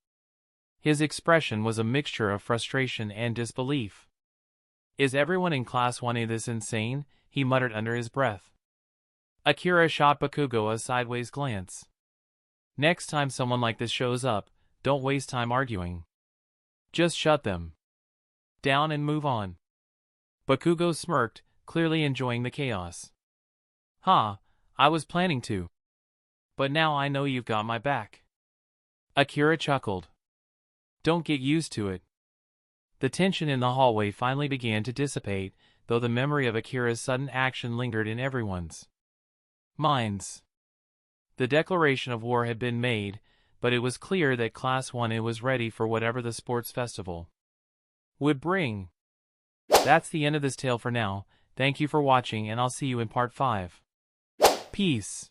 His expression was a mixture of frustration and disbelief. Is everyone in Class 1A this insane? He muttered under his breath. Akira shot Bakugo a sideways glance. Next time someone like this shows up, don't waste time arguing. Just shut them down and move on. Bakugo smirked, clearly enjoying the chaos. I was planning to. But now I know you've got my back. Akira chuckled. Don't get used to it. The tension in the hallway finally began to dissipate, though the memory of Akira's sudden action lingered in everyone's minds. The declaration of war had been made, but it was clear that Class 1A was ready for whatever the sports festival would bring. That's the end of this tale for now. Thank you for watching, and I'll see you in part 5. Peace.